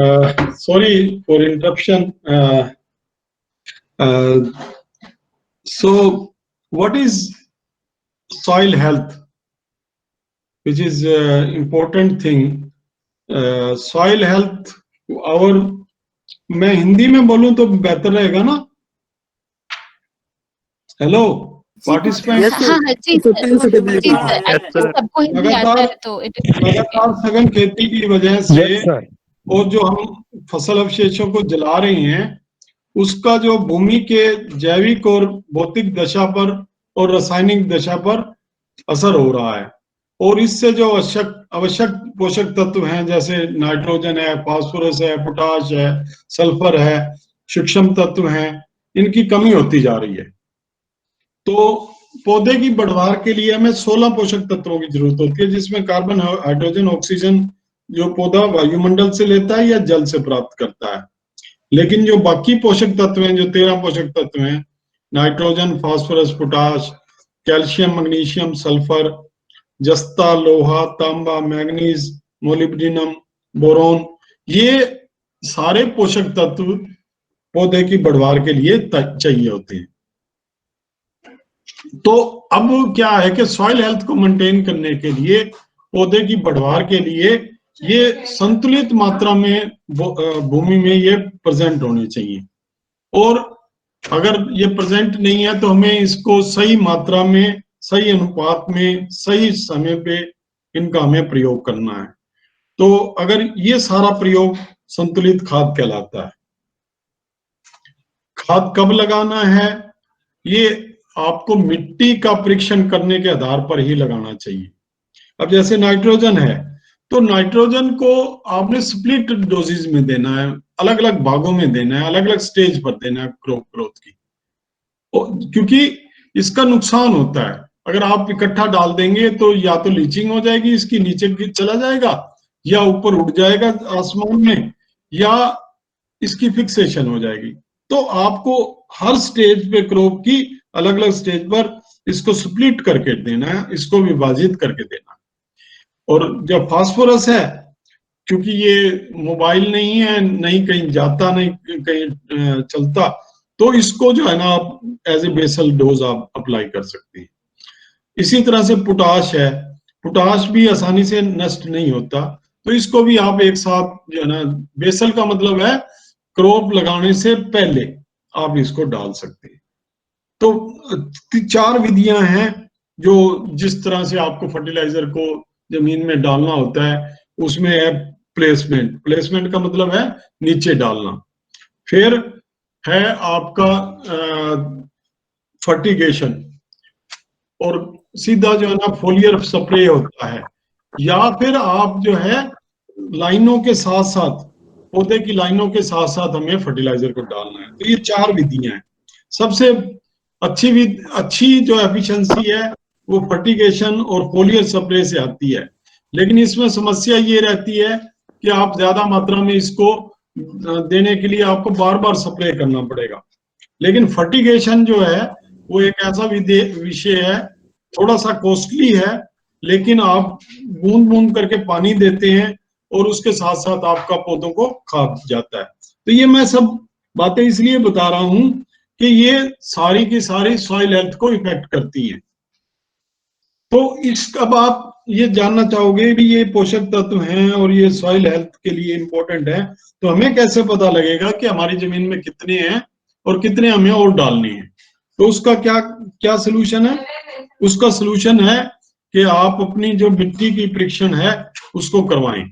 Sorry for interruption. Uh, so, what is soil health, which is important thing? Soil health, और मैं हिंदी में बोलूं तो बेहतर रहेगा ना? Hello participant. हाँ जी सर, सबको हिंदी आता है तो लगातार सघन खेती की वजह से और जो हम फसल अवशेषों को जला रहे हैं, उसका जो भूमि के जैविक और भौतिक दशा पर और रासायनिक दशा पर असर हो रहा है। और इससे जो आवश्यक पोषक तत्व हैं, जैसे नाइट्रोजन है, फास्फोरस है, पोटाश है, सल्फर है, सूक्ष्म तत्व हैं, इनकी कमी होती जा रही है। तो पौधे की बढ़वार के लिए हमें 16 पोषक तत्वों की जरूरत होती है, जिसमें कार्बन, हाइड्रोजन, ऑक्सीजन जो पौधा वायुमंडल से लेता है या जल से प्राप्त करता है। लेकिन जो बाकी पोषक तत्व हैं, जो 13 पोषक तत्व हैं, nitrogen, phosphorus, potash, calcium, magnesium, sulphur, जस्ता, लोहा, तांबा, मैग्नीज, मोलिब्डेनम, बोरोन, ये सारे पोषक तत्व पौधे की बढ़वार के लिए चाहिए होते हैं। तो अब क्या है कि सॉइल हेल्थ को मेंटेन करने के लिए, पौधे की बढ़वार के लिए, ये संतुलित मात्रा में भूमि में ये प्रेजेंट होने चाहिए। और अगर ये प्रेजेंट नहीं है तो हमें इसको सही मात्रा में, सही अनुपात में, सही समय पे इनका हमें प्रयोग करना है। तो अगर ये सारा प्रयोग संतुलित खाद कहलाता है। खाद कब लगाना है, ये आपको मिट्टी का परीक्षण करने के आधार पर ही लगाना चाहिए। अब जैसे नाइट्रोजन है, तो नाइट्रोजन को आपने स्प्लिट डोजेज में देना है, अलग अलग भागों में देना है, अलग अलग स्टेज पर देना है क्रॉप ग्रोथ की, क्योंकि इसका नुकसान होता है। अगर आप इकट्ठा डाल देंगे तो या तो लीचिंग हो जाएगी, इसकी नीचे चला जाएगा, या ऊपर उड़ जाएगा आसमान में, या इसकी फिक्सेशन हो जाएगी। तो आपको हर स्टेज पे क्रॉप की अलग अलग स्टेज पर इसको स्प्लिट करके देना है, इसको विभाजित करके देना है। और जब फास्फोरस है, क्योंकि ये मोबाइल नहीं है, नहीं कहीं जाता, नहीं कहीं चलता, तो इसको जो है ना आप एज ए बेसल डोज आप अप्लाई कर सकते हैं। इसी तरह से पोटाश है, पोटाश भी आसानी से नष्ट नहीं होता, तो इसको भी आप एक साथ जो है ना, बेसल का मतलब है क्रॉप लगाने से पहले आप इसको डाल सकते हैं। तो 4 विधियां हैं जो, जिस तरह से आपको फर्टिलाइजर को जमीन में डालना होता है, उसमें है प्लेसमेंट। प्लेसमेंट का मतलब है नीचे डालना। फिर है आपका फर्टिगेशन, और सीधा जो है ना फोलियर स्प्रे होता है, या फिर आप जो है लाइनों के साथ साथ, पौधे की लाइनों के साथ साथ हमें फर्टिलाइजर को डालना है। तो ये 4 विधियां हैं। सबसे अच्छी जो एफिशिएंसी है वो फर्टिगेशन और फोलियर स्प्रे से आती है। लेकिन इसमें समस्या ये रहती है कि आप ज्यादा मात्रा में इसको देने के लिए आपको बार बार स्प्रे करना पड़ेगा। लेकिन फर्टिगेशन जो है वो एक ऐसा विषय है, थोड़ा सा कॉस्टली है, लेकिन आप बूंद बूंद करके पानी देते हैं और उसके साथ साथ आपका पौधों को खा जाता है। तो ये मैं सब बातें इसलिए बता रहा हूं कि ये सारी की सारी सॉइल हेल्थ को इफेक्ट करती है। तो अब आप ये जानना चाहोगे भी ये पोषक तत्व हैं और ये सॉइल हेल्थ के लिए इंपॉर्टेंट है, तो हमें कैसे पता लगेगा कि हमारी जमीन में कितने हैं और कितने हमें और डालने हैं? तो उसका क्या क्या सोल्यूशन है? उसका सोल्यूशन है कि आप अपनी जो मिट्टी की परीक्षण है उसको करवाएं।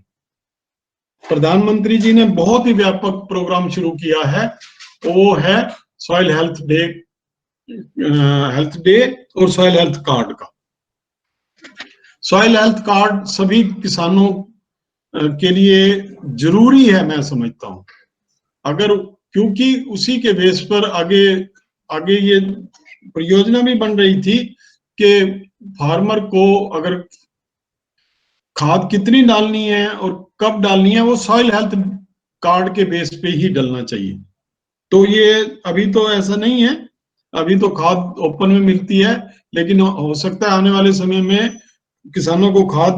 प्रधानमंत्री जी ने बहुत ही व्यापक प्रोग्राम शुरू किया है, वो है सॉइल हेल्थ डे और सॉइल हेल्थ कार्ड का। सॉइल हेल्थ कार्ड सभी किसानों के लिए जरूरी है, मैं समझता हूं। अगर, क्योंकि उसी के बेस पर आगे ये परियोजना भी बन रही थी कि फार्मर को अगर खाद कितनी डालनी है और कब डालनी है, वो सॉइल हेल्थ कार्ड के बेस पे ही डालना चाहिए। तो ये अभी तो ऐसा नहीं है, अभी तो खाद ओपन में मिलती है, लेकिन हो सकता है आने वाले समय में किसानों को खाद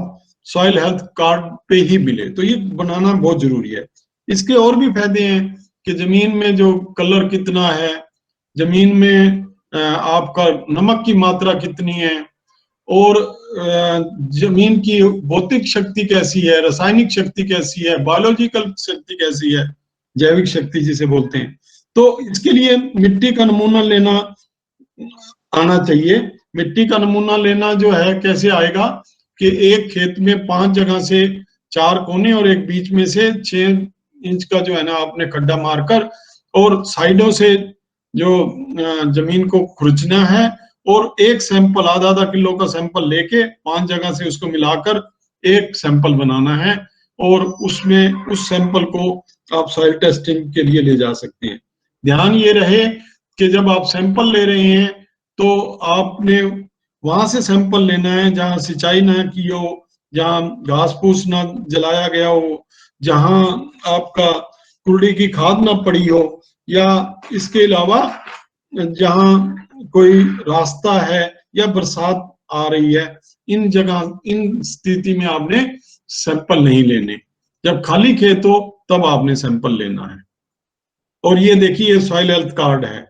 सॉइल हेल्थ कार्ड पे ही मिले। तो ये बनाना बहुत जरूरी है। इसके और भी फायदे हैं कि जमीन में जो कलर कितना है, जमीन में आपका नमक की मात्रा कितनी है, और जमीन की भौतिक शक्ति कैसी है, रासायनिक शक्ति कैसी है, बायोलॉजिकल शक्ति कैसी है, जैविक शक्ति जिसे बोलते हैं। तो इसके लिए मिट्टी का नमूना लेना आना चाहिए। मिट्टी का नमूना लेना जो है कैसे आएगा कि एक खेत में 5 जगह से 4 कोने और एक बीच में से 6 इंच का जो है ना आपने खड्डा मारकर, और साइडों से जो जमीन को खुरचना है, और एक सैंपल आधा किलो का सैंपल लेके 5 जगह से उसको मिलाकर एक सैंपल बनाना है, और उसमें उस सैंपल को आप सॉइल टेस्टिंग के लिए ले जा सकते हैं। ध्यान ये रहे कि जब आप सैंपल ले रहे हैं तो आपने वहां से सैंपल लेना है जहां सिंचाई ना की हो, जहां घास फूस ना जलाया गया हो, जहां आपका कुल्डी की खाद ना पड़ी हो, या इसके अलावा जहां कोई रास्ता है या बरसात आ रही है, इन जगह इन स्थिति में आपने सैंपल नहीं लेने। जब खाली खेत हो तब आपने सैंपल लेना है। और ये देखिए सॉइल हेल्थ कार्ड है,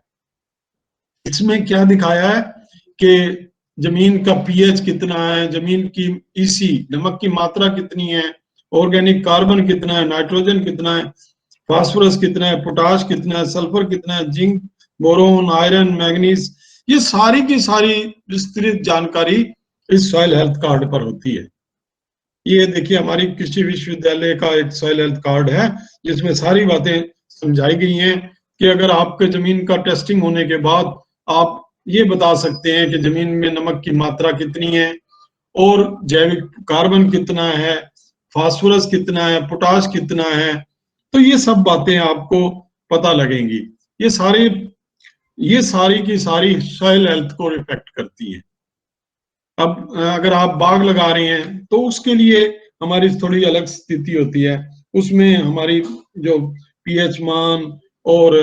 इसमें क्या दिखाया है कि जमीन का पीएच कितना है, जमीन की ईसी नमक की मात्रा कितनी है, ऑर्गेनिक कार्बन कितना है, नाइट्रोजन कितना है, फास्फोरस कितना है, पोटाश कितना है, सल्फर कितना है, जिंक, बोरोन, आयरन, मैग्नीज, ये सारी की सारी विस्तृत जानकारी इस सॉइल हेल्थ कार्ड पर होती है। ये देखिए हमारी कृषि विश्वविद्यालय का एक सॉइल हेल्थ कार्ड है जिसमें सारी बातें समझाई गई हैं कि अगर आपके जमीन का टेस्टिंग होने के बाद आप ये बता सकते हैं कि जमीन में नमक की मात्रा कितनी है, और जैविक कार्बन कितना है, फास्फोरस कितना है, पोटाश कितना है, तो ये सब बातें आपको पता लगेंगी। ये सारी की सारी सॉइल हेल्थ को रिफ्लेक्ट करती है। अब अगर आप बाग लगा रहे हैं तो उसके लिए हमारी थोड़ी अलग स्थिति होती है, उसमें हमारी जो पीएच मान और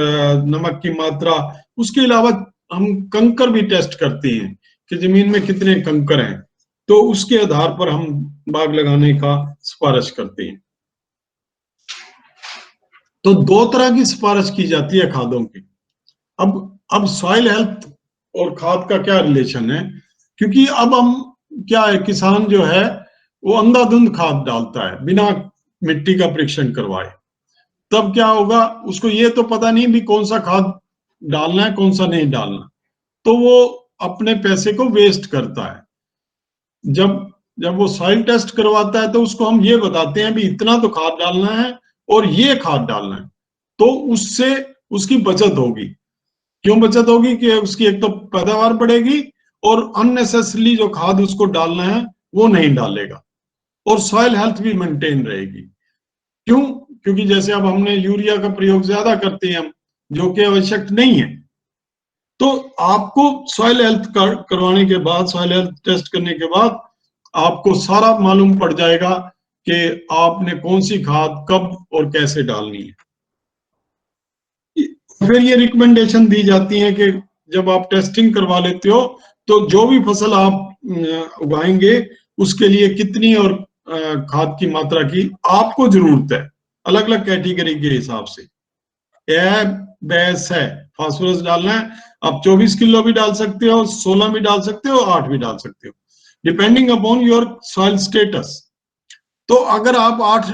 नमक की मात्रा, उसके अलावा हम कंकर भी टेस्ट करते हैं कि जमीन में कितने कंकर हैं, तो उसके आधार पर हम बाग लगाने का सिफारिश करते हैं। तो 2 तरह की सिफारिश की जाती है खादों की। अब सॉइल हेल्थ और खाद का क्या रिलेशन है, क्योंकि अब हम क्या है, किसान जो है वो अंधाधुंध खाद डालता है बिना मिट्टी का परीक्षण करवाए। तब क्या होगा, उसको ये तो पता नहीं भी कौन सा खाद डालना है कौन सा नहीं डालना, तो वो अपने पैसे को वेस्ट करता है। जब वो सॉइल टेस्ट करवाता है तो उसको हम ये बताते हैं भी इतना तो खाद डालना है और ये खाद डालना है, तो उससे उसकी बचत होगी। क्यों बचत होगी कि उसकी एक तो पैदावार बढ़ेगी और अननेसेसरली जो खाद उसको डालना है वो नहीं डालेगा, और सॉइल हेल्थ भी मेंटेन रहेगी। क्यों? क्योंकि जैसे अब हमने यूरिया का प्रयोग ज्यादा करते हैं हम, जो कि आवश्यक नहीं है, तो आपको सॉइल हेल्थ करवाने के बाद, सॉइल हेल्थ टेस्ट करने के बाद आपको सारा मालूम पड़ जाएगा कि आपने कौन सी खाद कब और कैसे डालनी है। फिर ये रिकमेंडेशन दी जाती है कि जब आप टेस्टिंग करवा लेते हो तो जो भी फसल आप उगाएंगे उसके लिए कितनी और खाद की मात्रा की आपको जरूरत है, अलग अलग कैटेगरी के हिसाब से। बेस है, फास्फोरस डालना है, आप 24 किलो भी डाल सकते हो, 16 भी डाल सकते हो, 8 भी डाल सकते हो, depending upon your soil status. तो अगर आप 8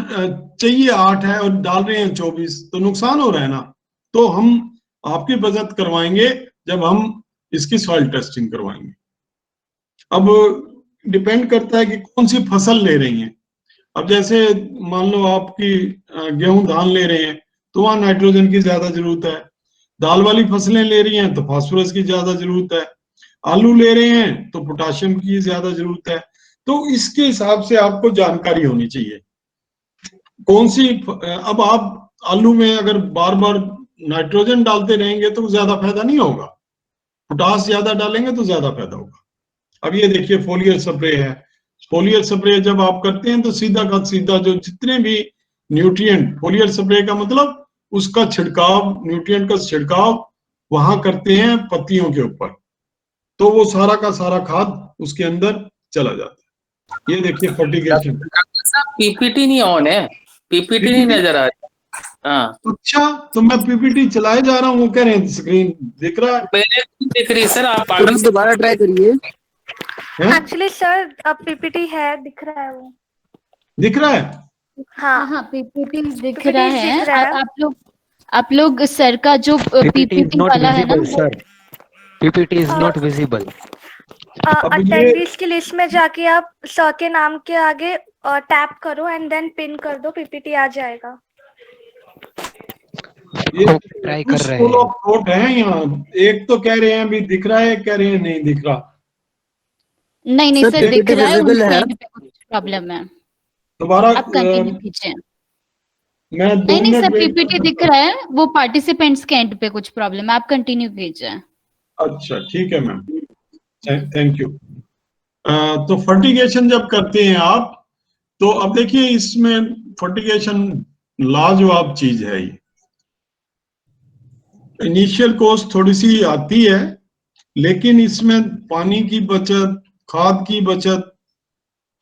चाहिए 8 है और डाल रहे हैं 24, तो नुकसान हो रहा है ना। तो हम आपकी बचत करवाएंगे जब हम इसकी सॉइल टेस्टिंग करवाएंगे। अब डिपेंड करता है कि कौन सी फसल ले रही हैं। अब जैसे मान लो आपकी गेहूं धान ले रहे हैं तो वहां नाइट्रोजन की ज्यादा जरूरत है, दाल वाली फसलें ले रही हैं तो फास्फोरस की ज्यादा जरूरत है, आलू ले रहे हैं तो पोटाशियम की ज्यादा जरूरत है। तो इसके हिसाब से आपको जानकारी होनी चाहिए कौन सी। अब आप आलू में अगर बार बार नाइट्रोजन डालते रहेंगे तो ज्यादा फायदा नहीं होगा, पोटाश ज्यादा डालेंगे तो ज्यादा फायदा होगा। अब ये देखिए फोलियर स्प्रे है, फोलियर स्प्रे जब आप करते हैं तो सीधा का सीधा जो जितने भी न्यूट्रिएंट, फोलियर स्प्रे का मतलब उसका छिड़काव, न्यूट्रिएंट का छिड़काव वहां करते हैं पत्तियों के ऊपर, तो वो सारा का सारा खाद उसके अंदर चला जाता है। ये देखिए फर्टिगेशन। पीपीटी नहीं ऑन है, पीपीटी नहीं नजर आ रही। हाँ, अच्छा, तो मैं पीपीटी चलाए जा रहा हूँ, वो कह रहे हैं स्क्रीन दिख रहा है। मेरे को दिख रही है सर, आप थोड़ा आगे दोबारा ट्राई करिए। हैं? एक्चुअली सर अब पीपीटी है, दिख रहा है वो। दिख रहा है? हाँ हाँ, पीपीटी दिख PPT रहा दिख है। रहा है। आप लोग सर का जो PPT is पीपीटी not वाला है ना, visible, sir. PPT is Uh, not visible. अब ये अटेंडीज की लिस्ट में जाके आप सर के नाम के आगे टैप करो एंड देन पिन कर दो, पीपीटी आ जाएगा। ये ट्राई कुछ कर रहे स्कूल हैं। ऑफ थॉट है यहाँ। एक तो कह रहे हैं अभी दिख रहा है, कह रहे हैं नहीं दिख रहा। नहीं सर, सर दिख PPT रहा है, visible है। उनके पे कुछ प्रॉब्लम है। दोबारा आप कंटिन्यू कीजिए। मैं 2 नहीं मिनट सर, वेट पीपीटी कर दिख सकता रहा है, वो पार्टिसिपेंट्स के एंड पे कुछ प्रॉब्लम है, आप कंटिन्यू कीजिए। हूँ? अच्छा ठीक है मैम, थैंक यू। तो फर्टिगेशन जब करते हैं आप, तो अब देखिए इसमें फर्टिगेशन लाजवाब चीज है। ये इनिशियल कॉस्ट थोड़ी सी आती है, लेकिन इसमें पानी की बचत, खाद की बचत,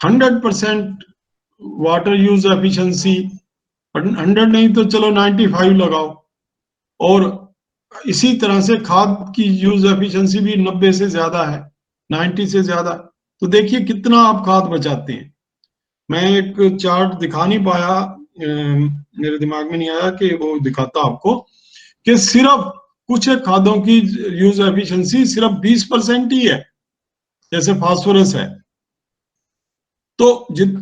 100% वाटर यूज एफिशिएंसी, 100 नहीं तो चलो 95 लगाओ, और इसी तरह से खाद की यूज एफिशिएंसी भी 90 से ज्यादा है, 90 से ज्यादा। तो देखिए कितना आप खाद बचाते हैं। मैं एक चार्ट दिखा नहीं पाया, मेरे दिमाग में नहीं आया कि वो दिखाता आपको, कि सिर्फ कुछ खादों की यूज एफिशिएंसी सिर्फ 20% ही है। जैसे फास्फोरस है, तो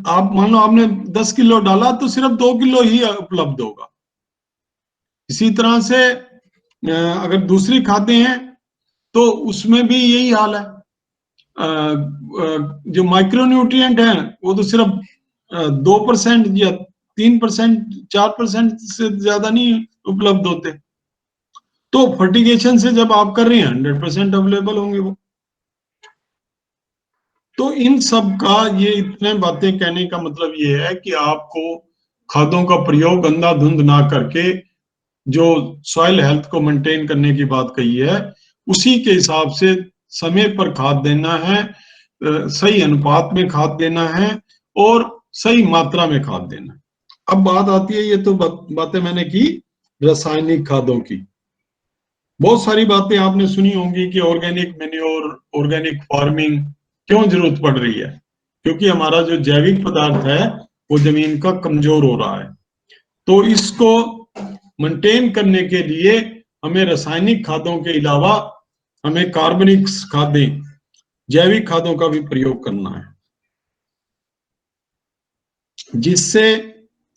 आप मान लो आपने 10 किलो डाला तो सिर्फ 2 किलो ही उपलब्ध होगा। इसी तरह से अगर दूसरी खादें हैं तो उसमें भी यही हाल है। जो माइक्रोन्यूट्रिएंट हैं वो तो सिर्फ 2% या 3%, 4% से ज्यादा नहीं उपलब्ध होते। तो फर्टिगेशन से जब आप कर रहे हैं 100% अवेलेबल होंगे वो। तो इन सब का ये इतने बातें कहने का मतलब ये है कि आपको खादों का प्रयोग अंधाधुंध ना करके, जो सॉइल हेल्थ को मेंटेन करने की बात कही है, उसी के हिसाब से समय पर खाद देना है, सही अनुपात में खाद देना है, और सही मात्रा में खाद देना है। अब बात आती है, ये तो बातें मैंने की रासायनिक खादों की। बहुत सारी बातें आपने सुनी होंगी कि ऑर्गेनिक मैन्योर, ऑर्गेनिक फार्मिंग क्यों जरूरत पड़ रही है, क्योंकि हमारा जो जैविक पदार्थ है वो जमीन का कमजोर हो रहा है। तो इसको मेंटेन करने के लिए हमें रासायनिक खादों के अलावा हमें कार्बनिक खादें, जैविक खादों का भी प्रयोग करना है, जिससे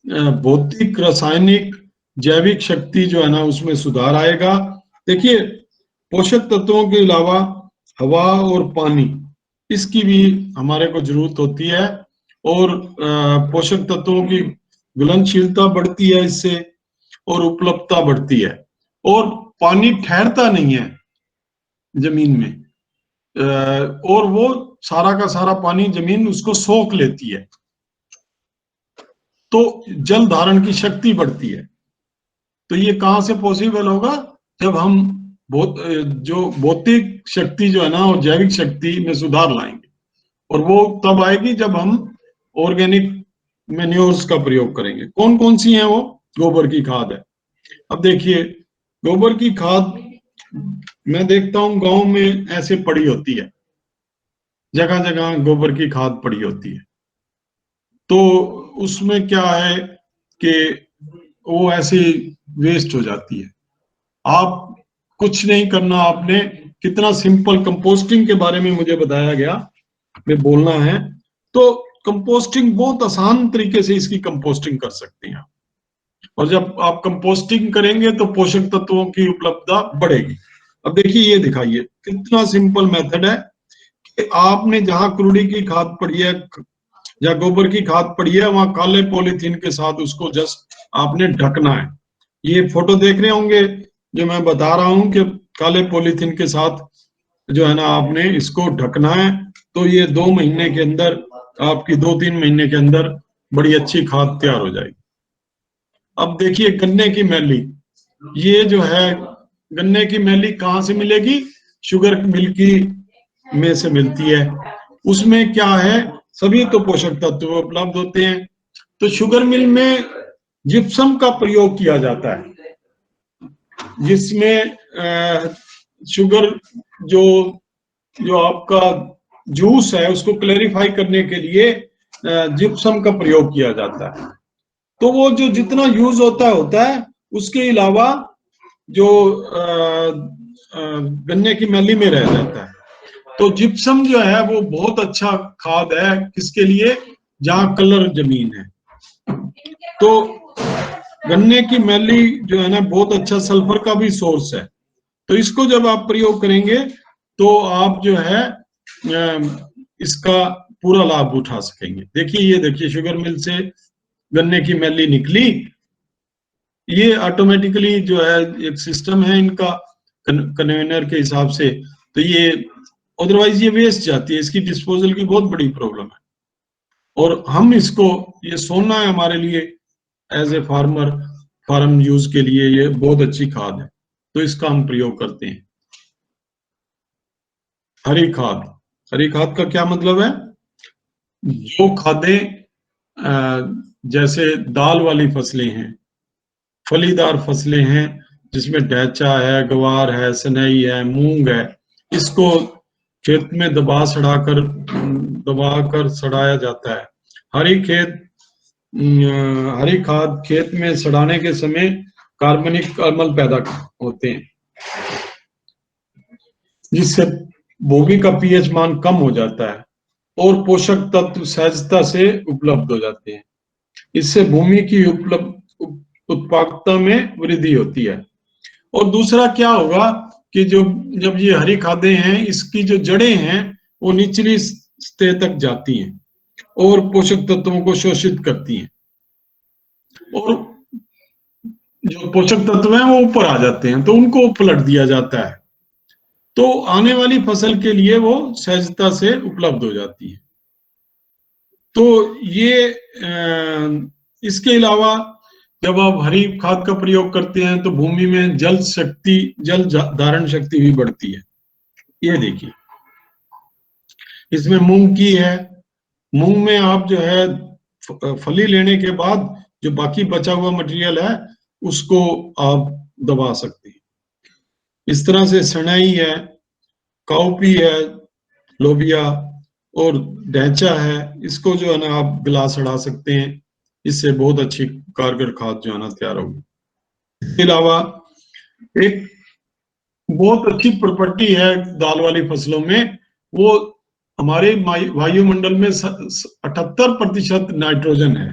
भौतिक, रासायनिक, जैविक शक्ति जो है ना उसमें सुधार आएगा। देखिए पोषक तत्वों के अलावा हवा और पानी, इसकी भी हमारे को जरूरत होती है, और पोषक तत्वों की घुलनशीलता बढ़ती है इससे, और उपलब्धता बढ़ती है, और पानी ठहरता नहीं है जमीन में, और वो सारा का सारा पानी जमीन उसको सोख लेती है, तो जल धारण की शक्ति बढ़ती है। तो ये कहां से पॉसिबल होगा? जब हम जो भौतिक शक्ति जो है ना और जैविक शक्ति में सुधार लाएंगे, और वो तब आएगी जब हम ऑर्गेनिक मैन्योर्स का प्रयोग करेंगे। कौन कौन सी है वो? गोबर की खाद है। अब देखिए गोबर की खाद मैं देखता हूं गांव में ऐसे पड़ी होती है, जगह जगह गोबर की खाद पड़ी होती है। तो उसमें क्या है कि वो ऐसे वेस्ट हो जाती है। आप कुछ नहीं करना, आपने कितना सिंपल कंपोस्टिंग के बारे में मुझे बताया गया, में बोलना है। तो कंपोस्टिंग बहुत आसान तरीके से इसकी कंपोस्टिंग कर सकते हैं, और जब आप कंपोस्टिंग करेंगे तो पोषक तत्वों की उपलब्धता बढ़ेगी। अब देखिए ये दिखाइए कितना सिंपल मेथड है कि आपने जहां क्रूडी की खाद पड़ी है या गोबर की खाद पड़ी है, वहां काले पॉलीथीन के साथ उसको जस्ट आपने ढकना है। ये फोटो देख रहे होंगे जो मैं बता रहा हूं कि काले पॉलीथीन के साथ जो है ना आपने इसको ढकना है। तो ये 2 महीने के अंदर, आपकी 2-3 महीने के अंदर बड़ी अच्छी खाद तैयार हो जाएगी। अब देखिए गन्ने की मैली, ये जो है गन्ने की मैली कहाँ से मिलेगी? शुगर मिल की में से मिलती है। उसमें क्या है, सभी तो पोषक तत्व उपलब्ध होते हैं। तो शुगर मिल में जिप्सम का प्रयोग किया जाता है, जिसमें शुगर जो जो आपका जूस है उसको क्लैरिफाई करने के लिए जिप्सम का प्रयोग किया जाता है। तो वो जो जितना यूज होता है उसके अलावा जो गन्ने की मैली में रह जाता है। तो जिप्सम जो है वो बहुत अच्छा खाद है, किसके लिए, जहां कलर जमीन है। तो गन्ने की मैली जो है ना बहुत अच्छा सल्फर का भी सोर्स है। तो इसको जब आप प्रयोग करेंगे तो आप जो है इसका पूरा लाभ उठा सकेंगे। देखिए, ये देखिए शुगर मिल से गन्ने की मैली निकली, ये ऑटोमेटिकली जो है एक सिस्टम है इनका कन्वेनर के हिसाब से। तो ये अदरवाइज ये वेस्ट जाती है, इसकी डिस्पोजल की बहुत बड़ी प्रॉब्लम है। और हम इसको, ये सोना है हमारे लिए as a farmer, farm use के लिए ये बहुत अच्छी खाद है, तो इसका हम प्रयोग करते हैं। हरी खाद, हरी खाद का क्या मतलब है, जो खादें जैसे दाल वाली फसलें हैं, फलीदार फसलें हैं, जिसमें ढैंचा है, ग्वार है, सनई है, मूंग है, इसको खेत में दबा कर सड़ाया जाता है। हरी खाद खेत में सड़ाने के समय कार्बनिक अम्ल पैदा होते हैं, जिससे भूमि का पीएच मान कम हो जाता है और पोषक तत्व सहजता से उपलब्ध हो जाते हैं। इससे भूमि की उत्पादकता में वृद्धि होती है। और दूसरा क्या होगा कि जब ये हरी खादें हैं, इसकी जो जड़ें हैं वो निचली सतह तक जाती हैं और पोषक तत्वों को शोषित करती हैं, और जो पोषक तत्व हैं वो ऊपर आ जाते हैं, तो उनको पलट दिया जाता है, तो आने वाली फसल के लिए वो सहजता से उपलब्ध हो जाती है। तो ये इसके अलावा जब आप हरी खाद का प्रयोग करते हैं तो भूमि में जल धारण शक्ति भी बढ़ती है। ये देखिए, इसमें मूंग की है, मूंग में आप जो है फली लेने के बाद जो बाकी बचा हुआ मटेरियल है उसको आप दबा सकते हैं। इस तरह से सनई है, काउपी है, लोबिया और ढैंचा है, इसको जो है ना आप गिला सड़ा सकते हैं, इससे बहुत अच्छी कारगर खाद जो है ना तैयार होगी। इसके अलावा एक बहुत अच्छी प्रॉपर्टी है दाल वाली फसलों में, वो हमारे वायुमंडल में 78% नाइट्रोजन है।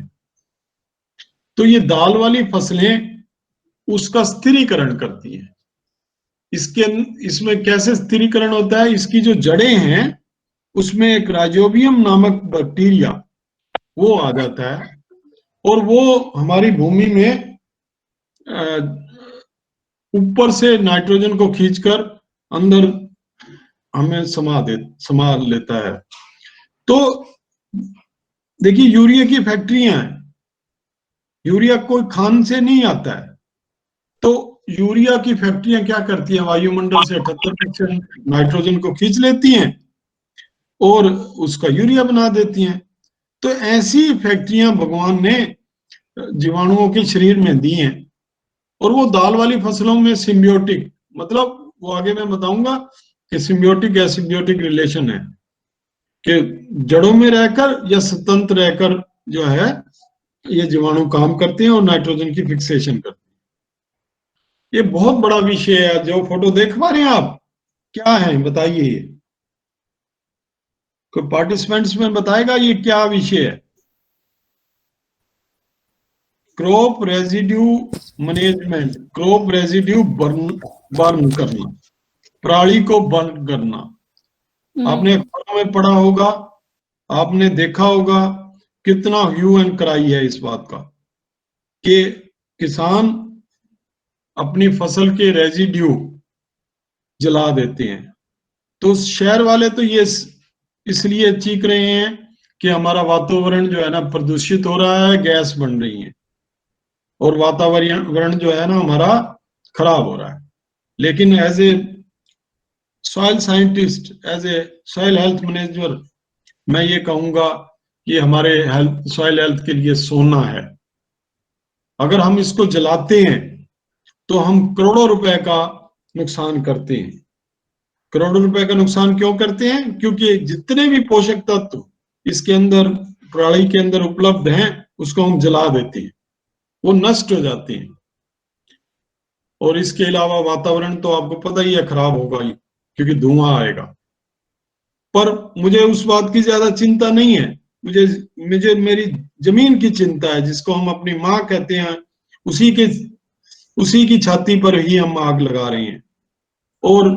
तो ये दाल वाली फसलें उसका स्थिरीकरण करती हैं। इसमें कैसे स्थिरीकरण होता है, इसकी जो जड़ें हैं उसमें एक राइजोबियम नामक बैक्टीरिया वो आ जाता है और वो हमारी भूमि में ऊपर से नाइट्रोजन को खींचकर अंदर हमें समा लेता है। तो देखिए, यूरिया की फैक्ट्रियां हैं, यूरिया कोई खान से नहीं आता है, तो यूरिया की फैक्ट्रियां क्या करती हैं, वायुमंडल से 78% नाइट्रोजन को खींच लेती हैं और उसका यूरिया बना देती हैं। तो ऐसी फैक्ट्रियां भगवान ने जीवाणुओं के शरीर में दी हैं, और वो दाल वाली फसलों में सिम्बियोटिक, मतलब वो आगे मैं बताऊंगा कि सिम्बियोटिक एसिम्बियोटिक रिलेशन है, कि जड़ों में रहकर या स्वतंत्र रहकर जो है ये जीवाणु काम करते हैं और नाइट्रोजन की फिक्सेशन करते हैं। ये बहुत बड़ा विषय है। जो फोटो देख पा रहे हैं आप, क्या है बताइए, ये कोई पार्टिसिपेंट्स में बताएगा ये क्या विषय है? Crop residue management, crop residue burn करना, पराली को बर्न करना। आपने अखबारों में पढ़ा होगा, आपने देखा होगा, कितना ह्यू एंड क्राई है इस बात का कि किसान अपनी फसल के रेजिड्यू जला देते हैं। तो शहर वाले तो ये इसलिए चीख रहे हैं कि हमारा वातावरण जो है ना प्रदूषित हो रहा है, गैस बन रही है और वातावरण जो है ना हमारा खराब हो रहा है। लेकिन as a soil scientist, as a soil health manager, मैं ये कहूंगा कि हमारे सॉइल हेल्थ के लिए सोना है। अगर हम इसको जलाते हैं तो हम करोड़ों रुपए का नुकसान करते हैं। करोड़ों रुपए का नुकसान क्यों करते हैं? क्योंकि जितने भी पोषक तत्व इसके अंदर, प्रणाली के अंदर उपलब्ध हैं, उसको हम जला देते हैं, वो नष्ट हो जाते हैं। और इसके अलावा वातावरण तो आपको पता ही है खराब होगा ही, क्योंकि धुआं आएगा। पर मुझे उस बात की ज्यादा चिंता नहीं है, मुझे मुझे मेरी जमीन की चिंता है, जिसको हम अपनी माँ कहते हैं, उसी की छाती पर ही हम आग लगा रहे हैं। और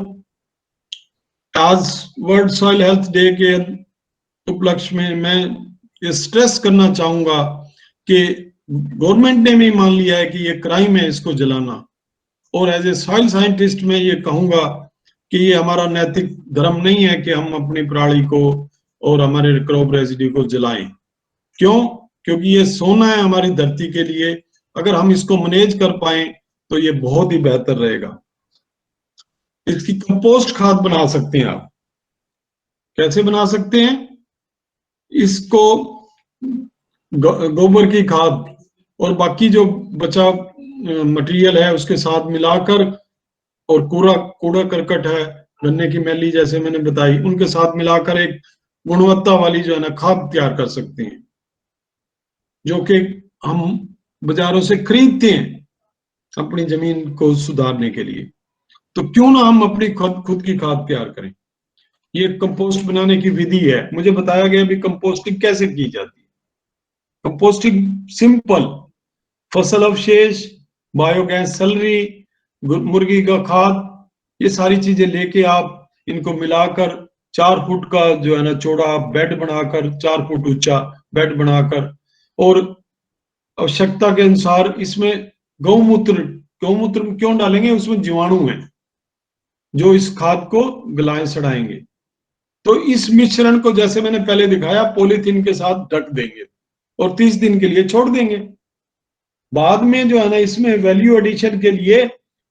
आज वर्ल्ड सॉइल हेल्थ डे के उपलक्ष्य में मैं ये स्ट्रेस करना चाहूंगा कि गवर्नमेंट ने भी मान लिया है कि ये क्राइम है इसको जलाना, और एज ए सॉइल साइंटिस्ट मैं ये कहूंगा कि ये हमारा नैतिक धर्म नहीं है कि हम अपनी पराली को और हमारे क्रॉप रेसिड्यू को जलाएं। क्यों? क्योंकि ये सोना है हमारी धरती के लिए। अगर हम इसको मैनेज कर पाए तो ये बहुत ही बेहतर रहेगा। इसकी कंपोस्ट खाद बना सकते हैं आप। कैसे बना सकते हैं? इसको गोबर की खाद और बाकी जो बचा मटेरियल है उसके साथ मिलाकर, और कूड़ा करकट है, गन्ने की मैली जैसे मैंने बताई, उनके साथ मिलाकर एक गुणवत्ता वाली जो है ना खाद तैयार कर सकते हैं, जो कि हम बाजारों से खरीदते हैं अपनी जमीन को सुधारने के लिए। तो क्यों ना हम अपनी खुद की खाद तैयार करें। ये कंपोस्ट बनाने की विधि है। मुझे बताया गया भी कंपोस्टिंग कैसे की जाती है। कंपोस्टिंग सिंपल, फसल अवशेष, बायोगैस सैलरी, मुर्गी का खाद, ये सारी चीजें लेके आप इनको मिलाकर 4 फुट का जो है ना चौड़ा बेड बनाकर, 4 फुट ऊंचा बेड बनाकर, और आवश्यकता के अनुसार इसमें गौमूत्र क्यों डालेंगे? उसमें जीवाणु हैं जो इस खाद को गलाएं सड़ाएंगे। तो इस मिश्रण को जैसे मैंने पहले दिखाया पॉलीथीन के साथ ढक देंगे और 30 दिन के लिए छोड़ देंगे। बाद में जो है ना इसमें वैल्यू एडिशन के लिए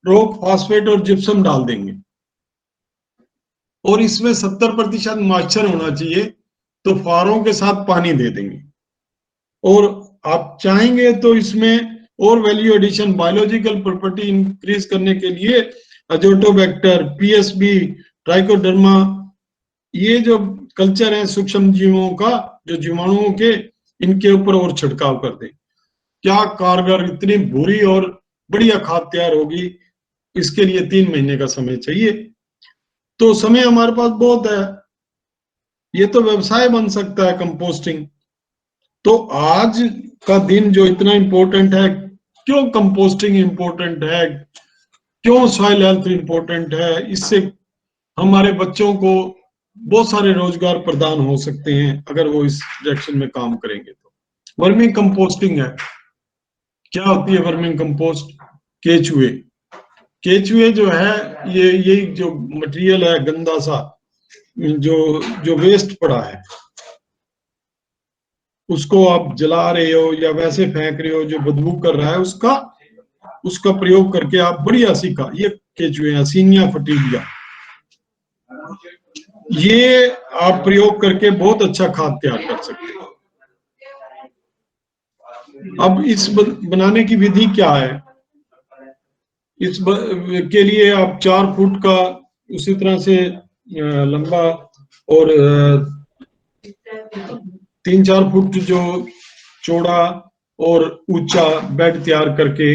रॉक, फास्फेट और जिप्सम डाल देंगे, और इसमें 70% मॉइस्चर होना चाहिए, तो फारों के साथ पानी दे देंगे। और आप चाहेंगे तो इसमें और value addition, biological property increase करने के लिए अजोटोबैक्टर, पीएसबी, ट्राइकोडर्मा, ये जो कल्चर है सूक्ष्म जीवों का, जो जीवाणुओं के, इनके ऊपर और छिड़काव कर दें। क्या कारगर, इतनी बुरी और बढ़िया खाद तैयार होगी। इसके लिए 3 महीने का समय चाहिए, तो समय हमारे पास बहुत है। ये तो व्यवसाय बन सकता है कंपोस्टिंग। तो आज का दिन जो इतना इंपॉर्टेंट है, क्यों कंपोस्टिंग इंपॉर्टेंट है, क्यों सॉइल हेल्थ इंपॉर्टेंट है, इससे हमारे बच्चों को बहुत सारे रोजगार प्रदान हो सकते हैं अगर वो इस डायरेक्शन में काम करेंगे। तो वर्मिंग कंपोस्टिंग है। क्या होती है वर्मिंग कंपोस्ट? केचुए जो है, ये जो मटेरियल है गंदा सा, जो वेस्ट पड़ा है, उसको आप जला रहे हो या वैसे फेंक रहे हो, जो बदबू कर रहा है, उसका प्रयोग करके आप बढ़िया सीखा। ये केचुए हैं, सीनिया फटीलिया, ये आप प्रयोग करके बहुत अच्छा खाद तैयार कर सकते हो। अब इस बनाने की विधि क्या है? इस के लिए आप 4 फुट का उसी तरह से लंबा और 3-4 फुट जो चौड़ा और ऊंचा बेड तैयार करके